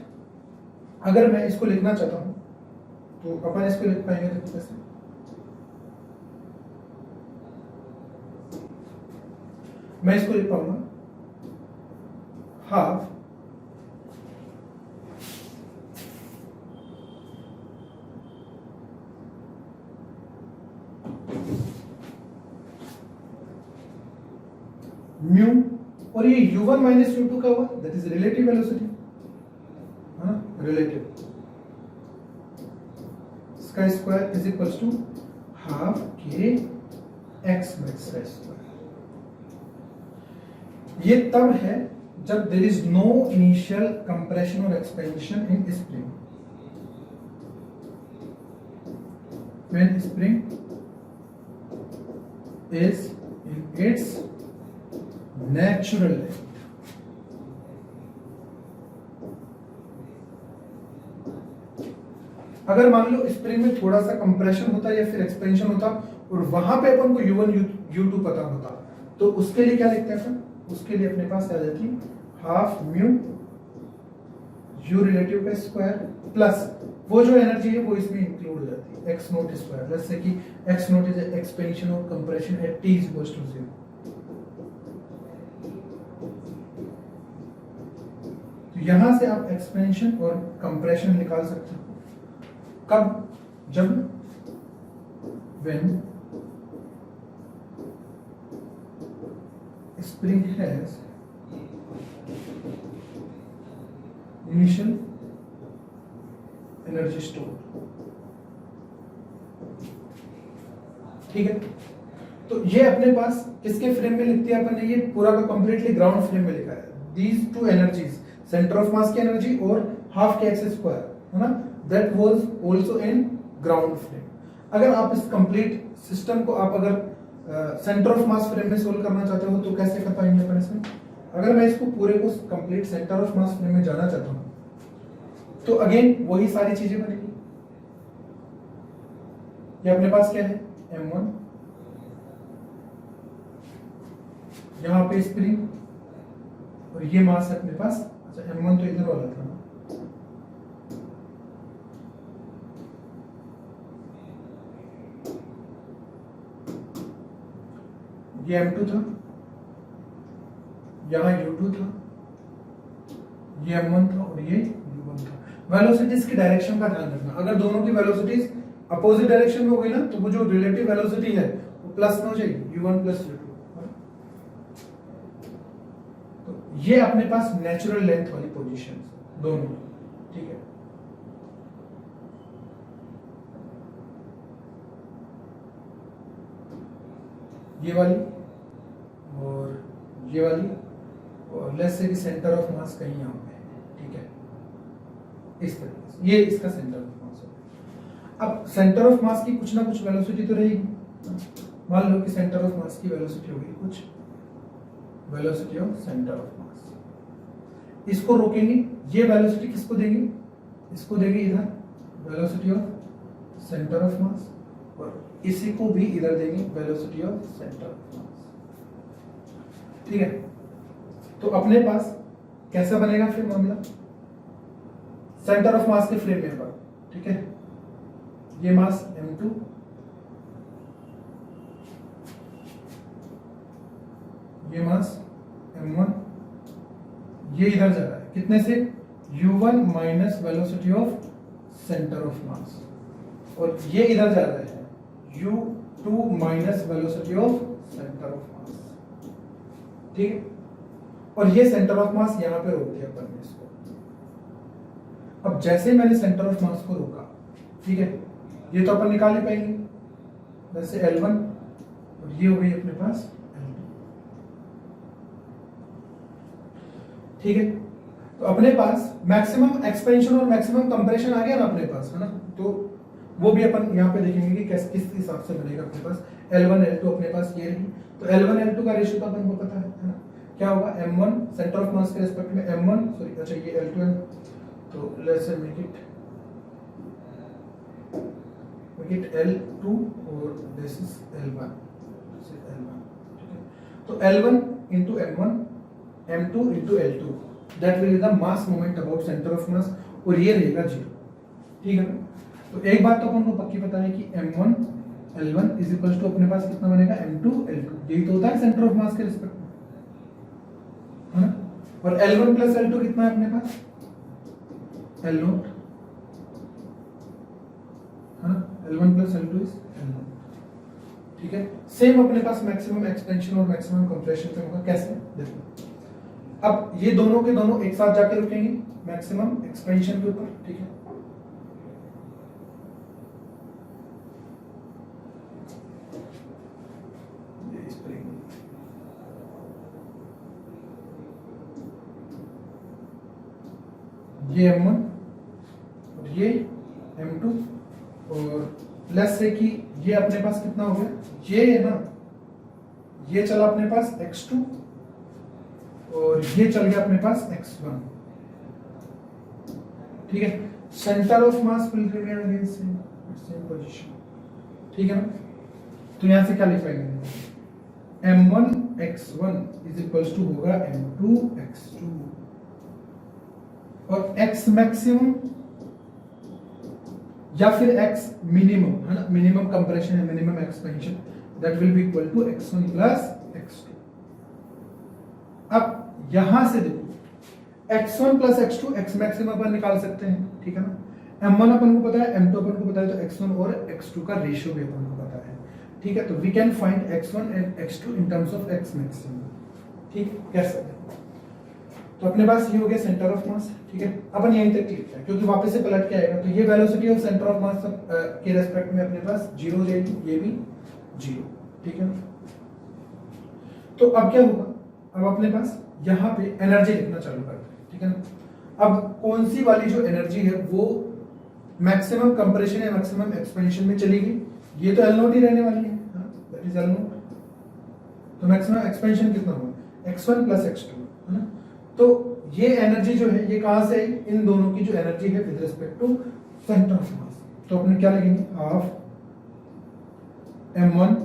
अगर मैं इसको लिखना चाहता हूं तो अपन इसको लिख पाएंगे देखो कैसे, मैं इसको लिख पाऊंगा हाफ म्यू, और ये u1 माइनस u2 का हुआ, दैट इज रिलेटिव वेलोसिटी, हाँ रिलेटिव, इसका square is equals to half के एक्स मैक्स का स्क्वायर। ये तब है जब there is no initial compression और expansion in spring, when spring is in its natural length. अगर मान लो स्प्रिंग में थोड़ा सा कंप्रेशन होता या फिर एक्सपेंशन होता और वहां पे अपन को u1 u2 पता होता, तो उसके लिए क्या लिखते हैं अपन, उसके लिए अपने पास आ जाती हाफ म्यू u रिलेटिव का स्क्वायर प्लस वो जो एनर्जी है वो इसमें इंक्लूड हो जाती है x नॉट स्क्वायर, जैसे कि x नॉट इज एक्सपेंशन और compression at t is equals to 0। तो यहां से आप एक्सपेंशन और कंप्रेशन निकाल सकते हो कब, जब when spring has initial energy stored। ठीक है, तो ये अपने पास किसके फ्रेम में लिखते हैं अपन ने, ये पूरा का कंप्लीटली ग्राउंड फ्रेम में लिखा है, these two energies, centre of mass की एनर्जी और हाफ के एक्स स्क्वायर, है ना, that was also in ground frame. अगर आप इस कंप्लीट सिस्टम को आप अगर सेंटर ऑफ मास फ्रेम में सोल्व करना चाहते हो तो कैसे कर पाएंगे अपन इसमें, अगर मैं इसको पूरे को complete centre of mass frame में जाना चाहता हूं तो अगेन वही सारी चीजें बनेगी। ये अपने पास क्या है m1, यहां पे स्प्रिंग और ये मास है अपने पास, अच्छा m1 तो इधर वाला था ना, ये m2 था, यहां u2 था, ये m1 था और ये u1 था। वेलोसिटीज की डायरेक्शन का ध्यान रखना, अगर दोनों की वेलोसिटीज अपोजिट डायरेक्शन में हो गई ना तो वो जो रिलेटिव वेलोसिटी है वो प्लस में हो जाएगी, u1 प्लस u2। तो ये अपने पास नेचुरल लेंथ वाली पोजीशन दोनों, ठीक है। ये वाली और ये वाली, और लेट्स से कि सेंटर ऑफ मास कहीं यहाँ पे है, ठीक है, इस तरीके से ये इसका सेंटर ऑफ मास है। अब सेंटर ऑफ मास की कुछ ना कुछ वेलोसिटी तो रहेगी, मान लो कि सेंटर ऑफ मास की वेलोसिटी होगी कुछ, वेलोसिटी ऑफ सेंटर ऑफ मास, इसको रोकेंगे, ये वेलोसिटी किसको देंगे, इसको देंगे इधर वेलोसिटी ऑफ सेंटर ऑफ मास, और इसी को भी इधर देंगे velocity of centre of mass, ठीक है। तो अपने पास कैसा बनेगा फिर मामला, सेंटर ऑफ मास के फ्रेम में पर, ठीक है, ये मास m2, ये मास m1, ये इधर जा रहा है कितने से, u1 minus velocity of centre of मास, और ये इधर जा रहा है u2 minus velocity of centre of mass, ठीक है। और ये सेंटर ऑफ मास यहां पे रोक दिया अपन ने इसको। अब जैसे मैंने सेंटर ऑफ मास को रोका, ठीक है, ये तो अपन निकाल ही पाएंगे, वैसे L1 और ये हो गई अपने पास L2, ठीक है। तो अपने पास मैक्सिमम एक्सपेंशन और मैक्सिमम कंप्रेशन आ गया ना अपने पास, है ना, तो वो भी अपन यहाँ पे देखेंगे कि किस हिसाब से बनेगा अपने पास। L1 L2 अपने पास ये रही, तो L1 L2 का रेशियो तो अपन को पता है ना, क्या होगा m1 सेंटर ऑफ मास के रिस्पेक्ट में m1, सॉरी अच्छा ये L2 है, तो let's say make it L2 और दिस इज L1, ठीक है। तो L1 into m1, m2 into L2, that will be the mass moment about centre of मास, और ये रहेगा 0, ठीक है। तो एक बात तो अपन को पक्की पता है कि m1 L1 is equal to अपने पास कितना बनेगा m2 L2, यही तो होता है सेंटर ऑफ मास के रिस्पेक्ट में, है ना। और L1 प्लस L2 कितना है अपने पास L0, है ना। L1 plus L2 is L0, ठीक है। सेम अपने पास मैक्सिमम एक्सपेंशन और मैक्सिमम कंप्रेशन पे होगा। कैसे, देखो अब ये दोनों के दोनों एक साथ जाके रुकेंगे मैक्सिमम एक्सपेंशन के ऊपर, ठीक है। ये M1 और ये M2 और प्लस से कि ये अपने पास कितना हो गया, ये है ना, ये चला अपने पास x2 और ये चल गया अपने पास x1, ठीक है। Centre of mass will remain again same position, ठीक है ना। तो यहां से क्या लिख पाएंगे, m1 x1 is equals to होगा m2 x2 और x मैक्सिमम या फिर x मिनिमम, है ना, मिनिमम कंप्रेशन है, minimum expansion, that will be equal to x1 plus x2। अब यहां से देखो x1 plus x2 x maximum अपन निकाल सकते हैं, ठीक है ना। m1 अपन को पता है, m2 अपन को पता है, तो x1 और x2 का रेशियो भी अपन को पता है, ठीक है। तो we can find x1 and x2 in terms of x maximum, ठीक, कैसे। तो अपने पास ये हो गया सेंटर ऑफ मास, ठीक है। अपन यहीं तक क्लिक किया क्योंकि वापस से पलट के आएगा, तो ये velocity of centre of mass के रेस्पेक्ट में अपने पास 0 हो जाएगी, ये भी 0, ठीक है। तो अब क्या होगा, अब अपने पास यहाँ पे एनर्जी लिखना चालू करते हैं, ठीक है ना। अब कौन सी वाली जो एनर्जी है वो मैक्सिमम कंप्रेशन या मैक्सिमम एक्सपेंशन में चली गई, ये तो L0 ही रहने वाली है, दैट इज L0। तो मैक्सिमम एक्सपेंशन कितना होगा, x1 प्लस x2, है ना। तो ये एनर्जी जो है ये कहां से आई, इन दोनों की जो एनर्जी है with respect to centre of mass. तो अपने क्या लिखेंगे, half m1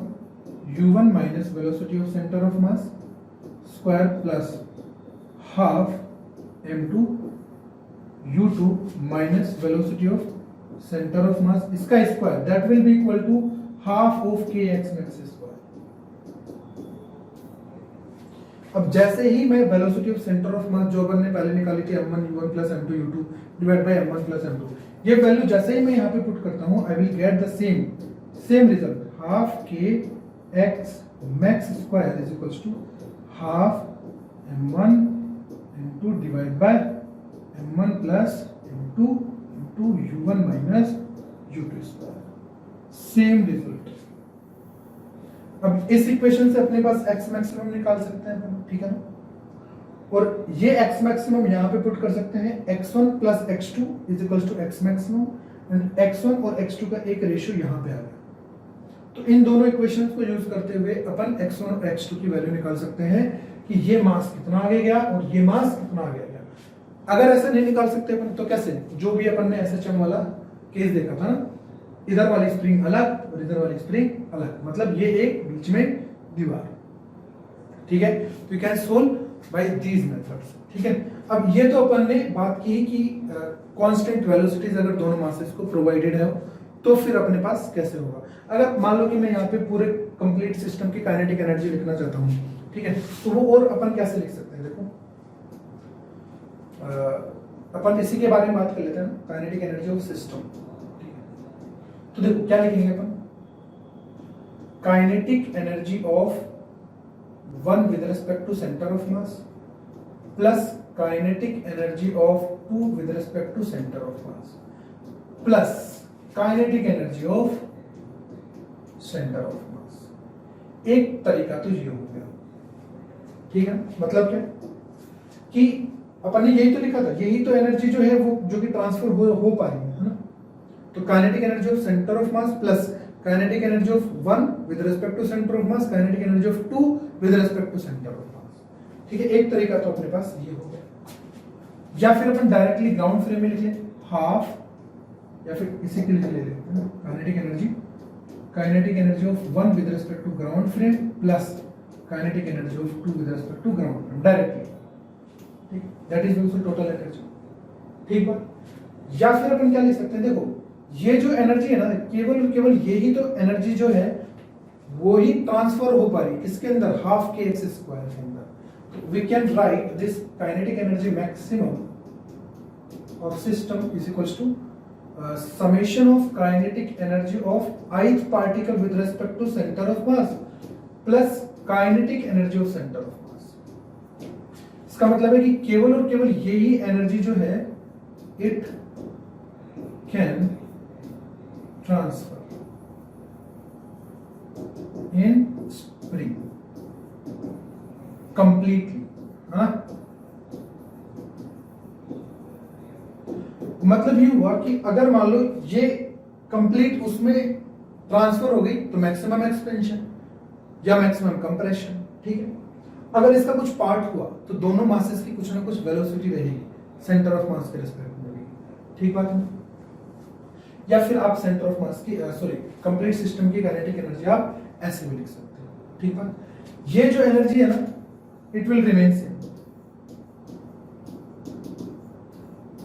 u1 minus velocity of centre of mass square plus half m2 u2 minus velocity of centre of mass, इसका square, that will be equal to half of kx max square. अब जैसे ही मैं velocity of centre of mass जो अपन ने पहले निकाली थी m1 u1 plus m2 u2 divide by m1 plus m2, ये वैल्यू जैसे ही मैं यहाँ पे पुट करता हूँ I will get the same result, half k x max square is equals to half m1 m2 divide by m1 plus m2 into u1 minus u2 square, same result. अब इस equation से अपने पास x maximum निकाल सकते हैं, ठीक है ना। और ये x मैक्सिमम यहाँ पे पुट कर सकते हैं, x1 plus x2 is equals to x maximum, and x1 और x2 का एक रेशियो यहाँ पे आ गया। तो इन दोनों इक्वेशंस को यूज करते हुए अपन x1 और x2 की वैल्यू निकाल सकते हैं कि ये मास कितना आगे गया और ये मास कितना आगे गया। अगर ऐसा नहीं निकाल सकते अपन तो कैसे, जो भी अपन ने SHM वाला केस देखा था ना, इधर वाली स्प्रिंग अलग और इधर वाली स्प्रिंग अलग, मतलब ये एक बीच में दीवार, ठीक है। तो you can solve by these methods, ठीक है। अब ये तो अपन ने बात की कि कांस्टेंट वेलोसिटीज अगर दोनों मासेस को प्रोवाइडेड है तो फिर अपने पास कैसे होगा। अगर मान लो कि मैं यहाँ पे पूरे कंप्लीट सिस्टम की काइनेटिक एनर्जी लिखना चाहता हूँ, ठीक है, तो वो और अपन कैसे लिख सकते हैं, देखो अपन इसी के बारे में बात कर लेते हैं, काइनेटिक एनर्जी ऑफ सिस्टम। तो देखो क्या लिखेंगे अपन, kinetic energy of one with respect to centre of mass plus kinetic energy of two with respect to centre of mass plus kinetic energy of centre of mass. एक तरीका तो ये हो गया, ठीक है। मतलब क्या कि अपन ने यही तो लिखा था, यही तो एनर्जी जो है वो जो कि ट्रांसफर हो पा रही है ना। तो kinetic energy of centre of mass plus kinetic energy of one with respect to centre of mass, kinetic energy of two with respect to centre of mass, ठीक है। एक तरीका तो अपने पास ये हो गया, या फिर अपन डायरेक्टली ग्राउंड फ्रेम में लिख लें हाफ, या फिर इसी के लिए ले लेते हैं kinetic energy of one with respect to ground frame plus kinetic energy of two with respect to ground frame directly, ठीक, that is also total energy, ठीक बात। या फिर अपन क्या लिख सकते हैं, देखो ये जो एनर्जी है ना, केवल और केवल यही तो एनर्जी जो है वो ही ट्रांसफर हो पा रही किसके अंदर, हाफ के एक्स स्क्वायर के अंदर। We can write this kinetic energy maximum of system is equals to summation of kinetic energy of ith particle with respect to center of mass plus kinetic energy of center of mass। इसका मतलब है कि केवल और केवल यही energy जो है it can transfer in spring completely, हाँ। मतलब ये हुआ कि अगर मान लो ये कंप्लीट उसमें ट्रांसफर हो गई तो मैक्सिमम एक्सपेंशन या मैक्सिमम कंप्रेशन, ठीक है। अगर इसका कुछ पार्ट हुआ तो दोनों मासेस की कुछ ना कुछ वेलोसिटी रहेगी सेंटर ऑफ मास के रिस्पेक्ट में रहेगी, ठीक बात है। या फिर आप सेंटर ऑफ मास की कंप्लीट सिस्टम की काइनेटिक एनर्जी आप ऐसे भी लिख सकते हो, ठीक बात। ये जो एनर्जी है ना, it will remain same,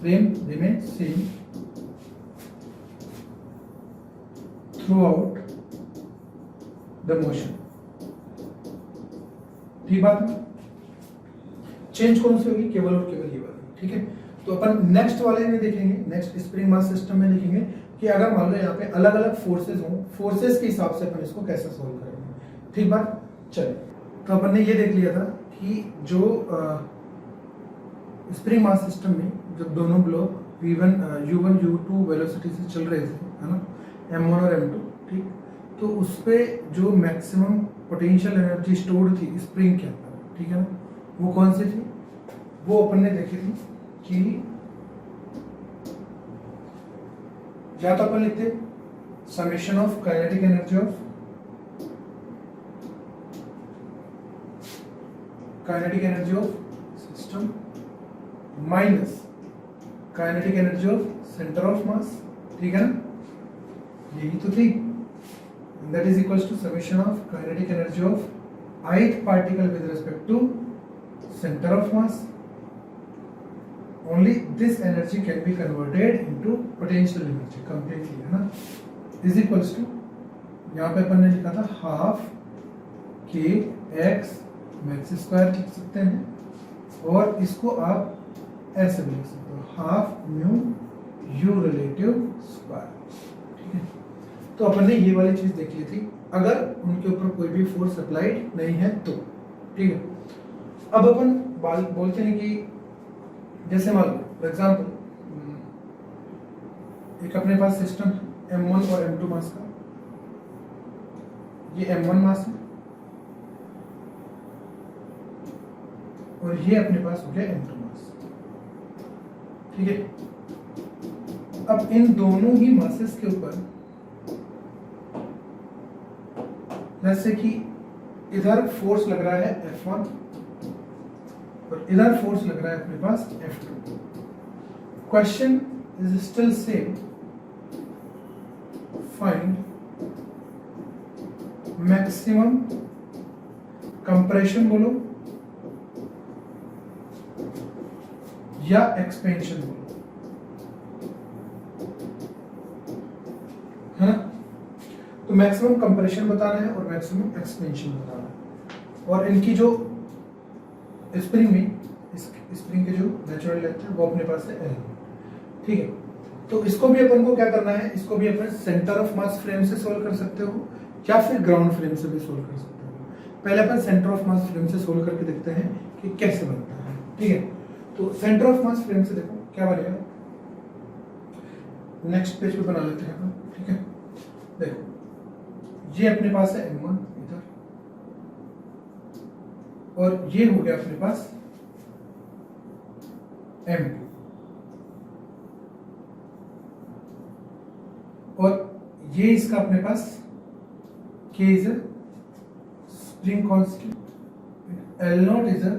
remain same throughout the motion, ठीक बात है। चेंज कौन सी होगी, केवल और केवल ये वाली, ठीक है। तो अपन नेक्स्ट वाले में देखेंगे, नेक्स्ट स्प्रिंग मास सिस्टम में देखेंगे कि अगर मान लो यहाँ पे अलग अलग फोर्सेस हों, फोर्सेस के हिसाब से अपन इसको कैसे सोल्व करेंगे, ठीक बात। चलिए, तो अपन ने ये देख लिया था कि जो स्प्रिंग मास सिस्टम में जब दोनों block V1 U1 U2 velocity से चल रहे थे, है ना, M1 और M2, ठीक, तो उस पे जो मैक्सिमम पोटेंशियल एनर्जी स्टोर्ड थी स्प्रिंग के अंदर, ठीक है ना, वो कौन सी थी, वो अपन ने देखी थी कि या तो अपन लिखते summation of kinetic energy of system minus kinetic energy of centre of mass, ठीक है ना, यही तो थी। That is equals to summation of kinetic energy of ith particle with respect to centre of mass. Only this energy can be converted into potential energy completely, है ना, is equals to, यहाँ पे अपन ने लिखा था हाफ के x max square लिख सकते हैं, और इसको आप ऐसे भी लिख सकते हो, half mu you relative square, ठीक है। तो अपन ने ये वाली चीज देख ली थी, अगर उनके ऊपर कोई भी फोर्स अप्लाइड नहीं है तो, ठीक है। अब अपन बोलते हैं कि जैसे मान लो फॉर एग्जाम्पल एक अपने पास सिस्टम M1 और M2 मास का, ये M1 मास है और ये अपने पास हो गया M2 मास, ठीक है। अब इन दोनों ही मासेस के ऊपर जैसे कि इधर फोर्स लग रहा है F1 और इधर फोर्स लग रहा है अपने पास F2। Question is still same, find maximum compression बोलो या एक्सपेंशन बोलो, है ना। तो मैक्सिमम कंप्रेशन बताना है और मैक्सिमम एक्सपेंशन बताना है, और इनकी जो स्प्रिंग में स्प्रिंग के जो नेचुरल लेंथ है वो अपने पास है L, ठीक है। तो इसको भी अपन को क्या करना है, इसको भी अपन सेंटर ऑफ मास फ्रेम से सोल्व कर सकते हो या फिर ग्राउंड फ्रेम से भी सोल्व कर सकते हो। पहले अपन सेंटर ऑफ मास फ्रेम से सोल्व करके देखते हैं कि कैसे बनता है, ठीक है। तो सेंटर ऑफ मास फ्रेम से देखो क्या बनेगा, नेक्स्ट पेज पे बना लेते हैं अपन, ठीक है। देखो ये अपने पास है M1 इधर, और ये हो गया अपने पास M2, और ये इसका अपने पास K is a spring constant, L0 is a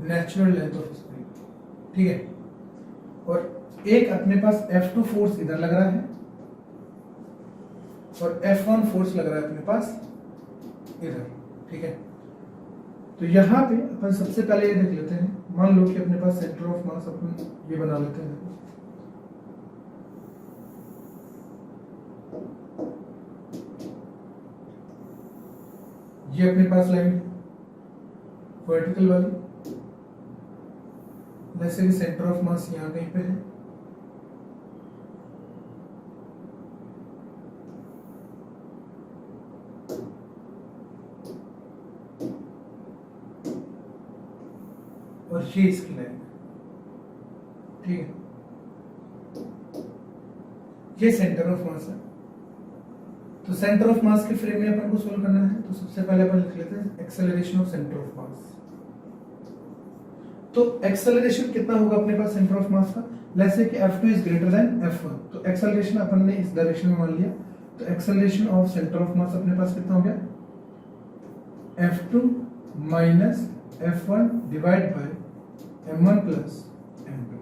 natural length of spring, ठीक है। और एक अपने पास F2 फोर्स इधर लग रहा है और F1 फोर्स लग रहा है अपने पास इधर, ठीक है। तो यहाँ पे अपन सबसे पहले ये देख लेते हैं, मान लो कि अपने पास सेंटर ऑफ मास अपन ये बना लेते हैं, ये अपने पास लाइन वर्टिकल वाली, जैसे कि सेंटर ऑफ मास यहां कहीं पे है, और ये इसकी लाइन है, ठीक है। ये सेंटर ऑफ मास है। तो सेंटर ऑफ मास के फ्रेम में अपन को सोल्व करना है, तो सबसे पहले अपन लिख लेते हैं acceleration of centre of mass. तो एक्सेलरेशन कितना होगा अपने पास सेंटर ऑफ मास का, लेट्स से कि F2 is greater than F1, तो एक्सेलरेशन अपन ने इस डायरेक्शन में मान लिया, तो एक्सेलरेशन ऑफ सेंटर ऑफ मास अपने पास कितना हो गया, F2 minus F1 divide by M1 plus M2,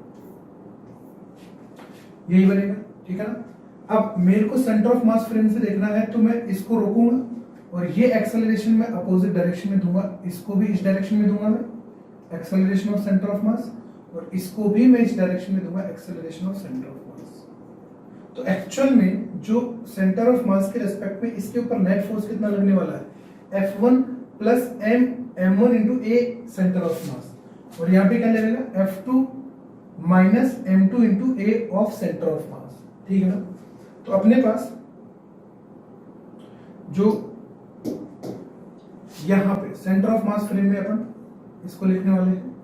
यही बनेगा, ठीक है ना। अब मेरे को सेंटर ऑफ मास फ्रेम से देखना है, तो मैं इसको रोकूंगा और ये एक्सेलरेशन में अपोजिट डायरेक्शन में दूंगा, इसको भी इस डायरेक्शन में दूंगा मैं एक्सेलरेशन ऑफ सेंटर ऑफ मास, और इसको भी मैं इस डायरेक्शन में दूंगा acceleration of centre of mass. तो एक्चुअल में जो सेंटर ऑफ मास के रेस्पेक्ट में इसके ऊपर नेट फोर्स कितना लगने वाला है, F1 plus M1 into A centre of मास, और यहाँ पे क्या लगेगा F2 minus M2 into A of centre of mass, ठीक है ना। तो अपने पास जो यहां पे सेंटर ऑफ मास फ्रेम में अपन इसको लिखने वाले हैं,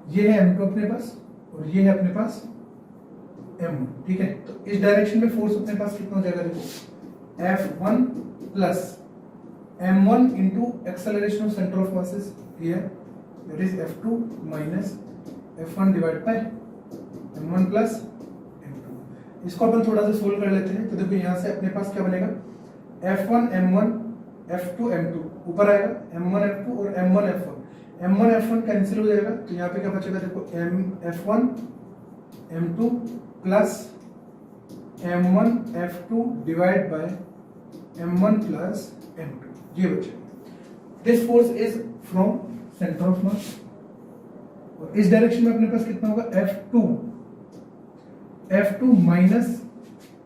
ये है M2 अपने पास और ये है अपने पास M1, ठीक है। तो इस डायरेक्शन में फोर्स अपने पास कितना हो जाएगा, देखो F1 plus M1 into acceleration of centre of mass is here, that इज F2 minus F1 divide by M1 plus M2। इसको अपन थोड़ा सा सोल्व कर लेते हैं, तो देखो यहां से अपने पास क्या बनेगा, F1 M1 F2 M2 ऊपर आएगा, M1 F2 और M1 F1, M1 F1 cancel हो जाएगा, तो यहाँ पे क्या बचेगा, देखो F1 M2 plus M1 F2 divide by M1 plus M2, ये बचेगा। This force is from centre of मास, और इस डायरेक्शन में अपने पास कितना होगा, F2 minus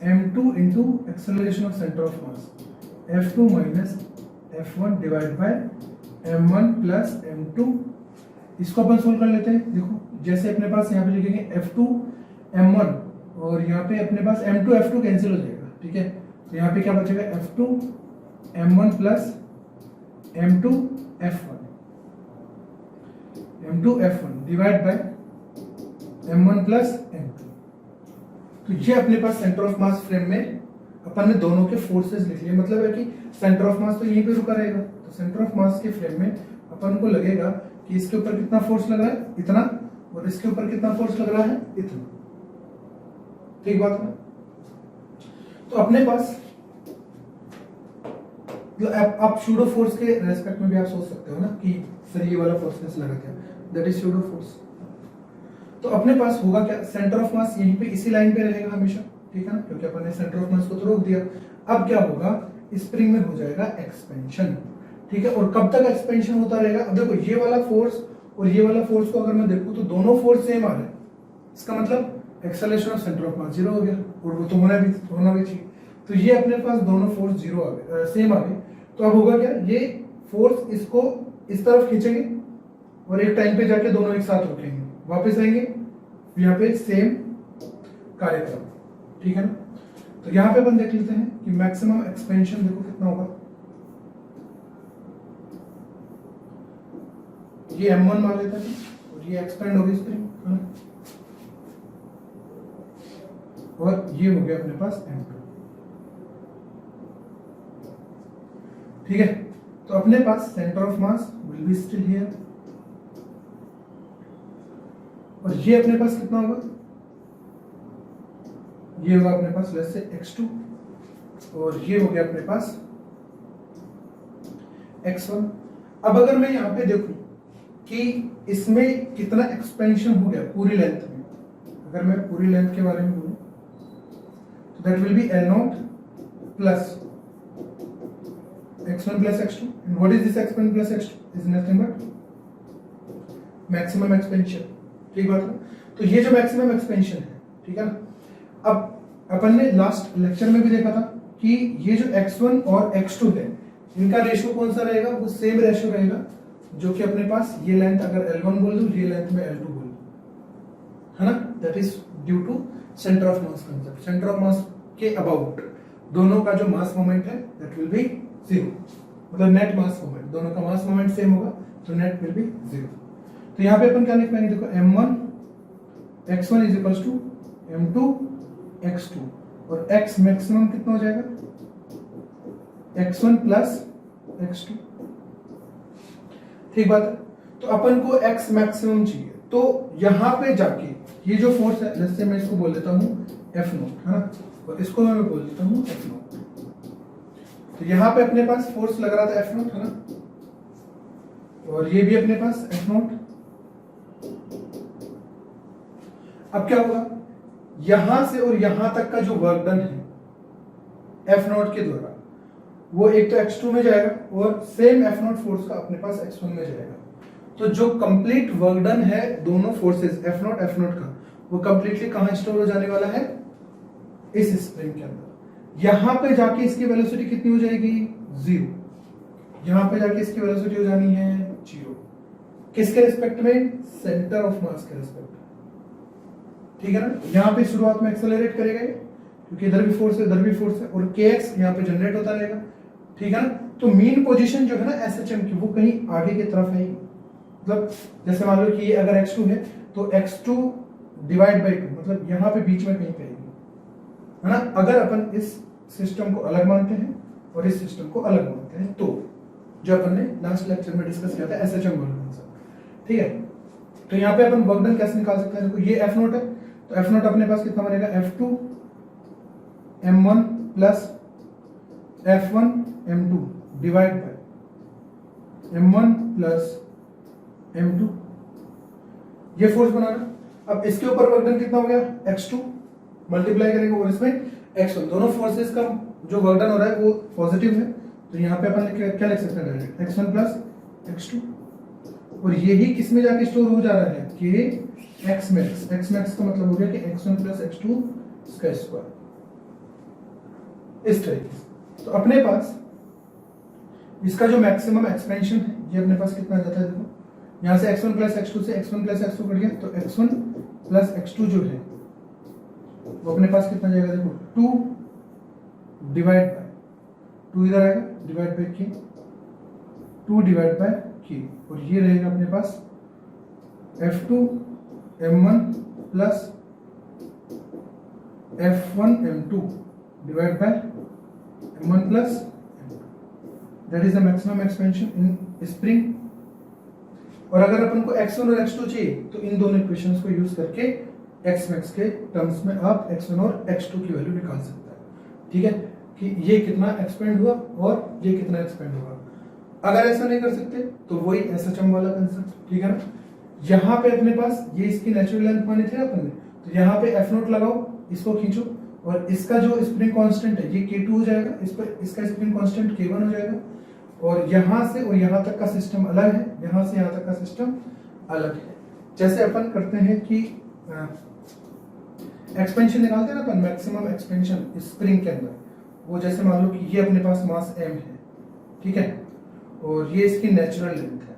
M2 into acceleration of centre of mass, F2 minus F1 divide by M1 plus M2। इसको अपन solve कर लेते हैं, देखो जैसे अपने पास यहाँ पे लिखेंगे F2 M1 और यहाँ पे अपने पास M2 F2 कैंसिल हो जाएगा, ठीक है। तो यहाँ पे क्या बचेगा, F2 M1 plus M2 F1, M2 F1 divide by M1 plus M2। तो ये अपने पास सेंटर ऑफ मास फ्रेम में अपन ने दोनों के फोर्सेस लिख लिए, मतलब है कि सेंटर ऑफ मास तो यहीं पे रुका रहेगा, तो सेंटर ऑफ मास के फ्रेम में अपन को लगेगा कि इसके ऊपर कितना फोर्स लग रहा है, इतना, और इसके ऊपर कितना फोर्स लग रहा है, इतना, ठीक बात है। तो अपने पास आप सूडो फोर्स के रेस्पेक्ट में भी आप सोच सकते हो ना कि सर ये वाला फोर्स लगा क्या, दैट इज सूडो फोर्स। तो अपने पास होगा क्या, सेंटर ऑफ मास यहीं पे इसी लाइन पे रहेगा हमेशा, ठीक है ना, क्योंकि अपन ने सेंटर ऑफ मास को तो रोक दिया। अब क्या होगा, स्प्रिंग में हो जाएगा एक्सपेंशन, ठीक है। और कब तक एक्सपेंशन होता रहेगा, अब देखो ये वाला फोर्स और ये वाला फोर्स को अगर मैं देखूं तो दोनों फोर्स सेम आ रहे हैं, इसका मतलब एक्सेलरेशन ऑफ सेंटर ऑफ मास 0 हो गया, और वो तो होना भी चाहिए। तो ये अपने पास दोनों फोर्स 0 आ गए, सेम आ गए। तो अब होगा क्या, ये फोर्स इसको इस तरफ खींचेंगे और एक टाइम पे जाके दोनों एक साथ रुकेंगे, वापस आएंगे, यहाँ पे सेम कार्यक्रम, ठीक है ना। तो यहाँ पे अपन देख लेते हैं कि मैक्सिमम एक्सपेंशन देखो कितना होगा, ये M1 मान लेते हैं और ये एक्सपेंड होगी स्प्रिंग, और ये हो गया अपने पास M2, ठीक है। तो अपने पास centre of mass will be still here, और ये अपने पास कितना होगा, ये होगा अपने पास लेट्स से x2, और ये हो गया अपने पास x1। अब अगर मैं यहां पे देखूं कि इसमें कितना एक्सपेंशन हो गया पूरी लेंथ में, अगर मैं पूरी लेंथ के बारे में बोलूं तो that will B L0 plus x1 plus x2, and what is this x1 plus x2 is nothing but maximum expansion, ठीक बात है। तो ये जो मैक्सिमम एक्सपेंशन है, ठीक है ना। अब अपन ने लास्ट लेक्चर में भी देखा था कि ये जो x1 और x2 है इनका रेशियो कौन सा रहेगा, वो सेम रेशियो रहेगा जो कि अपने पास ये लेंथ अगर L1 बोल दूं, ये लेंथ में L2 बोल दूं, है ना। That is due to centre of mass concept. Centre of mass के अबाउट दोनों का जो मास मोमेंट है दैट विल बी जीरो, मतलब नेट मास मोमेंट, दोनों का मास मोमेंट सेम होगा तो नेट विल बी जीरो। तो यहाँ पे अपन क्या लिख पाएंगे, देखो m1 x1 is equals to m2 x2 और x मैक्सिमम कितना हो जाएगा, x1 प्लस x2। ठीक बात है। तो अपन को x मैक्सिमम चाहिए, तो यहां पे जाके ये जो फोर्स है, जैसे मैं इसको बोल देता हूं F0, है ना, और इसको मैं बोल देता हूं F0। तो यहां पे अपने पास फोर्स लग रहा था F0, है ना, और ये भी अपने पास F0। अब क्या होगा, यहां से और यहां तक का जो वर्क डन है F0 के द्वारा, वो एक तो x2 में जाएगा और सेम F0 फोर्स का अपने पास x1 में जाएगा। तो जो कंप्लीट वर्क डन है दोनों फोर्सेस F0 का, वो कंप्लीटली कहां स्टोर हो जाने वाला है, इस स्प्रिंग के अंदर। यहां पे जाके इसकी वेलोसिटी कितनी हो जाएगी, 0। यहां पे जाके इसकी वेलोसिटी हो जानी है 0। किसके रिस्पेक्ट में, सेंटर ऑफ मास के रिस्पेक्ट। ठीक है ना। यहां पे शुरुआत में एक्सेलरेट करेगा क्योंकि इधर भी फोर्स है, इधर भी फोर्स है, और kx यहां पे जनरेट होता रहेगा। ठीक है ना। तो मीन पोजीशन जो है ना SHM की, वो कहीं आगे की तरफ है, मतलब जैसे मान लो कि ये अगर x2 है तो x2 डिवाइड बाई 2, मतलब यहां पे बीच में कहीं पेगी, है ना। अगर अपन इस सिस्टम को अलग मानते हैं और इस सिस्टम को अलग मानते हैं, तो जो अपन ने लास्ट लेक्चर में डिस्कस किया था SHM वर्क डन। ठीक है। तो यहाँ पे अपन वर्क डन कैसे निकाल सकते हैं, देखो ये F0 है, तो F0 अपने पास कितना बनेगा, F2 m1 plus F1 m2 divide by m1 plus m2, ये फोर्स बनाना। अब इसके ऊपर वर्क डन कितना हो गया, x2 मल्टीप्लाई करेंगे और इसमें x1, दोनों फोर्सेस का जो वर्क डन हो रहा है वो पॉजिटिव है, तो यहाँ पे अपन क्या लिख सकते हैं, डायरेक्ट x1 प्लस x2। और यही किस में जाके स्टोर हो जा रहा है, कि x मैक्स का मतलब हो गया कि x1 प्लस x2 इसका स्क्वायर, इस तरीके से। तो अपने पास इसका जो मैक्सिमम एक्सपेंशन है ये अपने पास कितना आ जाता है, देखो यहां से x1 प्लस x2 से x1 प्लस x2 कट गया, तो x1 प्लस x2 जो है वो अपने पास कितना जाएगा, देखो 2 डिवाइड बाय 2 इधर आएगा, divide by k, 2 divide by k, और ये रहेगा अपने पास F2 m1 plus F1 m2 divide by m1 plus that is the maximum expansion in spring. और अगर अपन को x1 और x2 चाहिए तो इन दोनों इक्वेशंस को यूज करके x मैक्स के टर्म्स में आप x1 और x2 की वैल्यू निकाल सकते हैं। ठीक है, कि ये कितना एक्सपेंड हुआ और ये कितना एक्सपेंड हुआ। अगर ऐसा नहीं कर सकते तो वही SHM वाला कंसेप्ट। ठीक है ना। यहाँ पे अपने पास ये इसकी नेचुरल लेंथ मानी थी अपन ने, तो यहाँ पे F0 लगाओ, इसको खींचो, और इसका जो स्प्रिंग कांस्टेंट है ये K2 हो जाएगा, इस पर इसका स्प्रिंग कांस्टेंट K1 हो जाएगा, और यहां से और यहां तक का सिस्टम अलग है, यहां से यहां तक का सिस्टम अलग है। जैसे अपन करते हैं कि एक्सपेंशन निकालते हैं ना अपन, मैक्सिमम एक्सपेंशन स्प्रिंग के अंदर, वो जैसे मान लो कि ये अपने पास मास m है, ठीक है, और ये इसकी नेचुरल लेंथ है।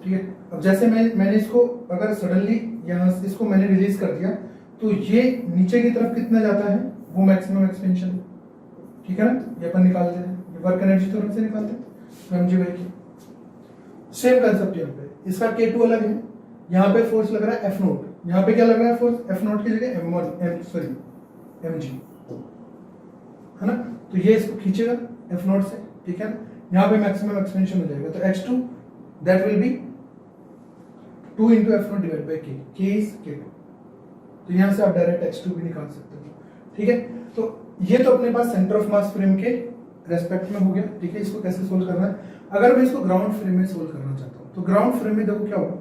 ठीक है। अब जैसे मैंने इसको अगर सडनली यहां से इसको मैंने रिलीज कर दिया, तो ये नीचे की तरफ कितना जाता है, वो मैक्सिमम एक्सपेंशन। ठीक है ना। ये अपन निकालते हैं, वर्क एनर्जी थ्योरम से निकालते हैं mg by k। Same concept यहाँ पे, इसका K2 अलग है, यहाँ पे फोर्स लग रहा है F0, यहाँ पे क्या लग रहा है फोर्स, F0 की जगह mg, है ना। तो ये इसको खींचेगा F0 से, ठीक है ना। यहाँ पे मैक्सिमम एक्सपेंशन हो जाएगा, तो x2 that will B 2 into F0 divide by k, k is K2। तो यहाँ से आप डायरेक्ट x2 भी निकाल सकते हो। ठीक है। तो ये तो अपने पास सेंटर ऑफ मास फ्रेम के रेस्पेक्ट में हो गया। ठीक है। इसको कैसे सोल्व करना है, अगर मैं इसको ग्राउंड फ्रेम में सोल्व करना चाहता हूं तो ग्राउंड फ्रेम में देखो क्या होगा,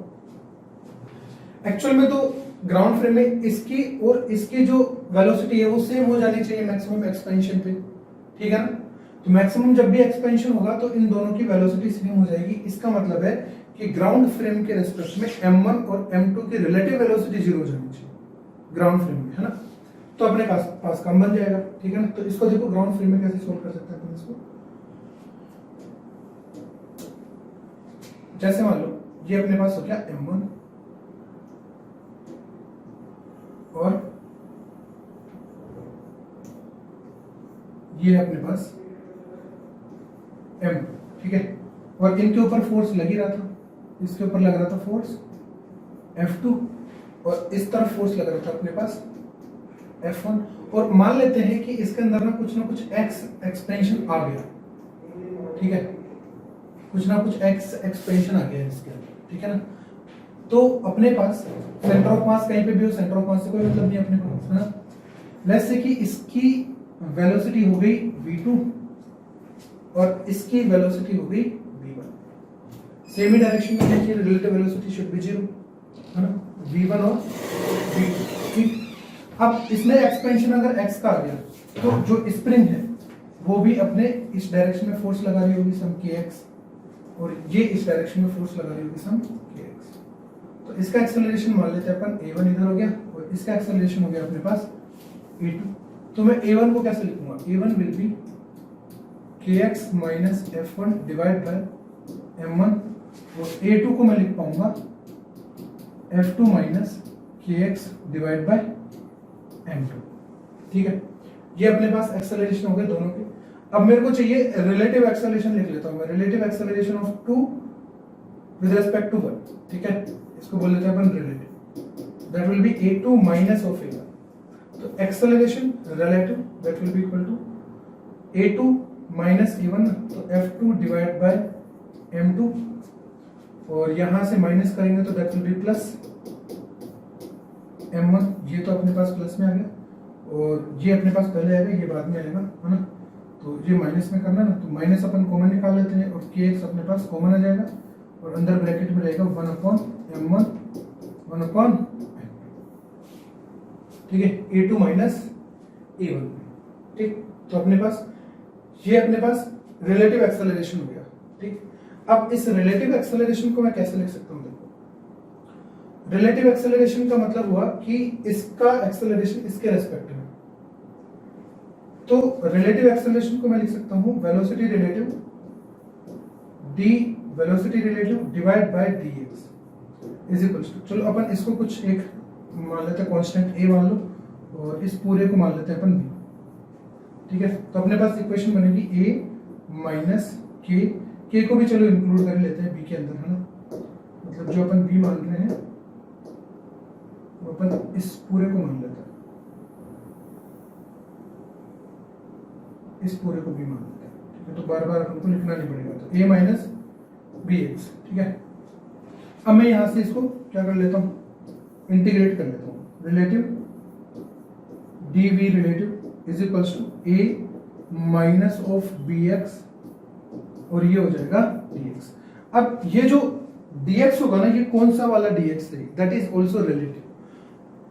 एक्चुअल में तो ग्राउंड फ्रेम में इसकी और इसकी जो वेलोसिटी है वो सेम हो जानी चाहिए मैक्सिमम एक्सपेंशन पे। ठीक है ना। तो मैक्सिमम जब भी एक्सपेंशन होगा तो इन दोनों की वेलोसिटी सेम हो जाएगी। इसका मतलब है कि ग्राउंड फ्रेम के रेस्पेक्ट में m1 और m2 की रिलेटिव वेलोसिटी 0 हो जानी चाहिए ग्राउंड फ्रेम में, है ना। तो अपने पास काम बन जाएगा, ठीक है ना। तो इसको देखो ग्राउंड फ्री में कैसे सोल्व कर सकते हैं अपन इसको। जैसे मान लो ये अपने पास हो गया M1 और ये है अपने पास M, ठीक है। और इनके ऊपर फोर्स लग ही रहा था, इसके ऊपर लग रहा था फोर्स F2 और इस तरफ फोर्स लग रहा था अपने पास F1। और मान लेते हैं कि इसके अंदर ना कुछ x एक्सपेंशन आ गया, ठीक है, कुछ ना कुछ x एक्सपेंशन आ गया इसके अंदर, ठीक है ना। तो अपने पास सेंटर ऑफ मास कहीं पे भी हो, सेंटर ऑफ मास से कोई मतलब नहीं अपने पास, है ना। लेट्स से कि इसकी वेलोसिटी हो गई v2 और इसकी वेलोसिटी हो गई v1। सेम ही डायरेक्शन में देखिए, रिलेटिव वेलोसिटी शुड बी 0, है ना, v1 और v2, ठीक। अब इसमें एक्सपेंशन अगर x का आ गया तो जो स्प्रिंग है वो भी अपने इस डायरेक्शन में फोर्स लगा रही होगी सम kx, और ये इस डायरेक्शन में फोर्स लगा रही होगी सम kx। तो इसका एक्सेलरेशन मान लेते हैं अपन a1 इधर हो गया और इसका एक्सेलरेशन हो गया अपने पास a2। तो मैं a1 को कैसे लिखूंगा, a1 will be kx minus f1 divide by m1, और a2 को मैं लिख पाऊंगा f2 minus kx divide by m2, ठीक है। ये अपने पास एक्सेलरेशन हो गए दोनों के। अब मेरे को चाहिए रिलेटिव एक्सेलरेशन, लिख लेता हूं मैं, relative acceleration of 2 with respect to 1, ठीक है। इसको बोल लेते हैं अपन relative, that will be a2 minus of a1। तो acceleration relative that will be equal to a2 minus a1, तो f2 डिवाइड बाय m2, और यहां से माइनस करेंगे तो that will B plus m1। ये तो अपने पास प्लस में आ गया और ये अपने पास पहले आएगा, ये बाद में आएगा, है ना। तो ये माइनस में करना ना, तो माइनस अपन कॉमन निकाल लेते हैं और kx अपने पास कॉमन आ जाएगा और अंदर ब्रैकेट में रहेगा 1/m1 1/m2, ठीक है, a2 माइनस a1, ठीक। तो अपने पास ये अपने पास रिलेटिव एक्सेलरेशन हो गया, ठीक। अब इस रिलेटिव एक्सेलरेशन को मैं कैसे लिख सकता हूं, देखो रिलेटिव एक्सेलरेशन का मतलब हुआ कि इसका एक्सेलरेशन इसके रेस्पेक्ट में। तो रिलेटिव एक्सेलरेशन को मैं लिख सकता हूं velocity relative d velocity relative divide by dx is equals to, चलो अपन इसको कुछ एक मान लेते हैं कांस्टेंट a मान लो और इस पूरे को मान लेते हैं अपन b, ठीक है। तो अपने पास इक्वेशन बनेगी a माइनस k को भी चलो इंक्लूड कर लेते हैं b के अंदर, है ना। मतलब जो अपन b मान रहे हैं अपन इस पूरे को मान लेते हैं, इस पूरे को भी मान लेते हैं, ठीक है। तो बार बार अपन को लिखना नहीं पड़ेगा, तो a माइनस बी एक्स, ठीक है। अब मैं यहां से इसको क्या कर लेता हूं, इंटीग्रेट कर लेता हूं, relative d v relative is equals to a minus of b x और ये हो जाएगा dx। अब ये जो dx होगा ना, ये कौन सा वाला dx है, दैट इज ऑल्सो रिलेटिव।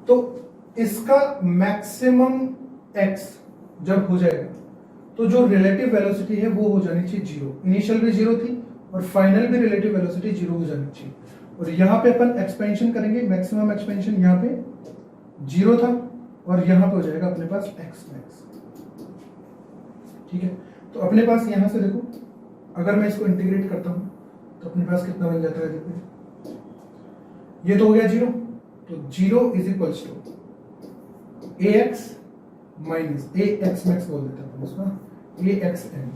तो इसका मैक्सिमम x जब हो जाएगा तो जो रिलेटिव वेलोसिटी है वो हो जानी चाहिए 0। इनिशियल भी 0 थी और फाइनल भी रिलेटिव वेलोसिटी 0 हो जानी चाहिए। और यहाँ पे अपन एक्सपेंशन करेंगे, मैक्सिमम एक्सपेंशन यहाँ पे 0 था और यहाँ पे हो जाएगा अपने पास x मैक्स, ठीक है। तो अपने पास यहाँ से देखो, अगर मैं इसको इंटीग्रेट करता हूँ तो अपने पास कितना बन जाता है, देखो ये तो हो गया 0, तो 0 is equals to ax minus ax max बोल देते हैं इसको, axm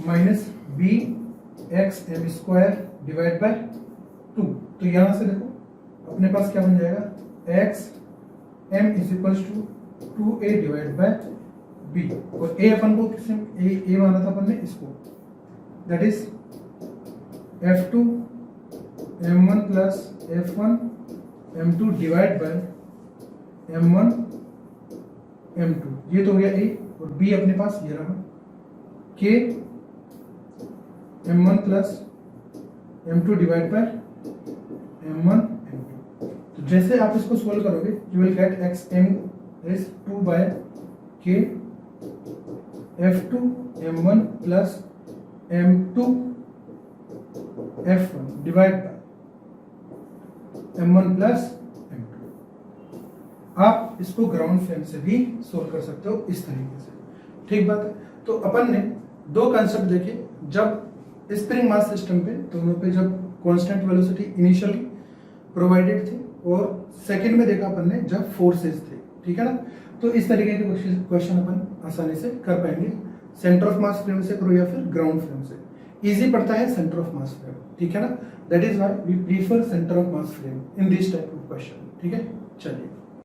minus bxm square divide by 2। तो यहां से देखो अपने पास क्या बन जाएगा, xm is equals to 2a divide by b, और a अपन को किससे a माना था अपन ने इसको, दैट इज f2 m1 plus f1 m2 divide by m1 m2, ये तो हो गया a, और b अपने पास ये रहा k m1 plus m2 divide by m1 m2। तो जैसे आप इसको सोल्व करोगे you will get xm is 2 by k f2 m1 plus m2 f1 divide by m1 plus m2। आप इसको ग्राउंड फ्रेम से भी सोल्व कर सकते हो इस तरीके से, ठीक बात है। तो अपन ने दो कंसेप्ट देखे, जब स्प्रिंग मास सिस्टम पे दोनों पे जब कांस्टेंट वेलोसिटी इनिशियली प्रोवाइडेड थी, और सेकंड में देखा अपन ने जब फोर्सेस थे, ठीक है ना। तो इस तरीके के क्वेश्चन अपन आसानी से कर पाएंगे, सेंटर ऑफ मास फ्रेम से करो या फिर ग्राउंड फ्रेम से। इजी पड़ता है सेंटर ऑफ मास फ्रेम, ठीक है ना। That is why we prefer centre of mass frame in this type of question, ठीक है। चलिए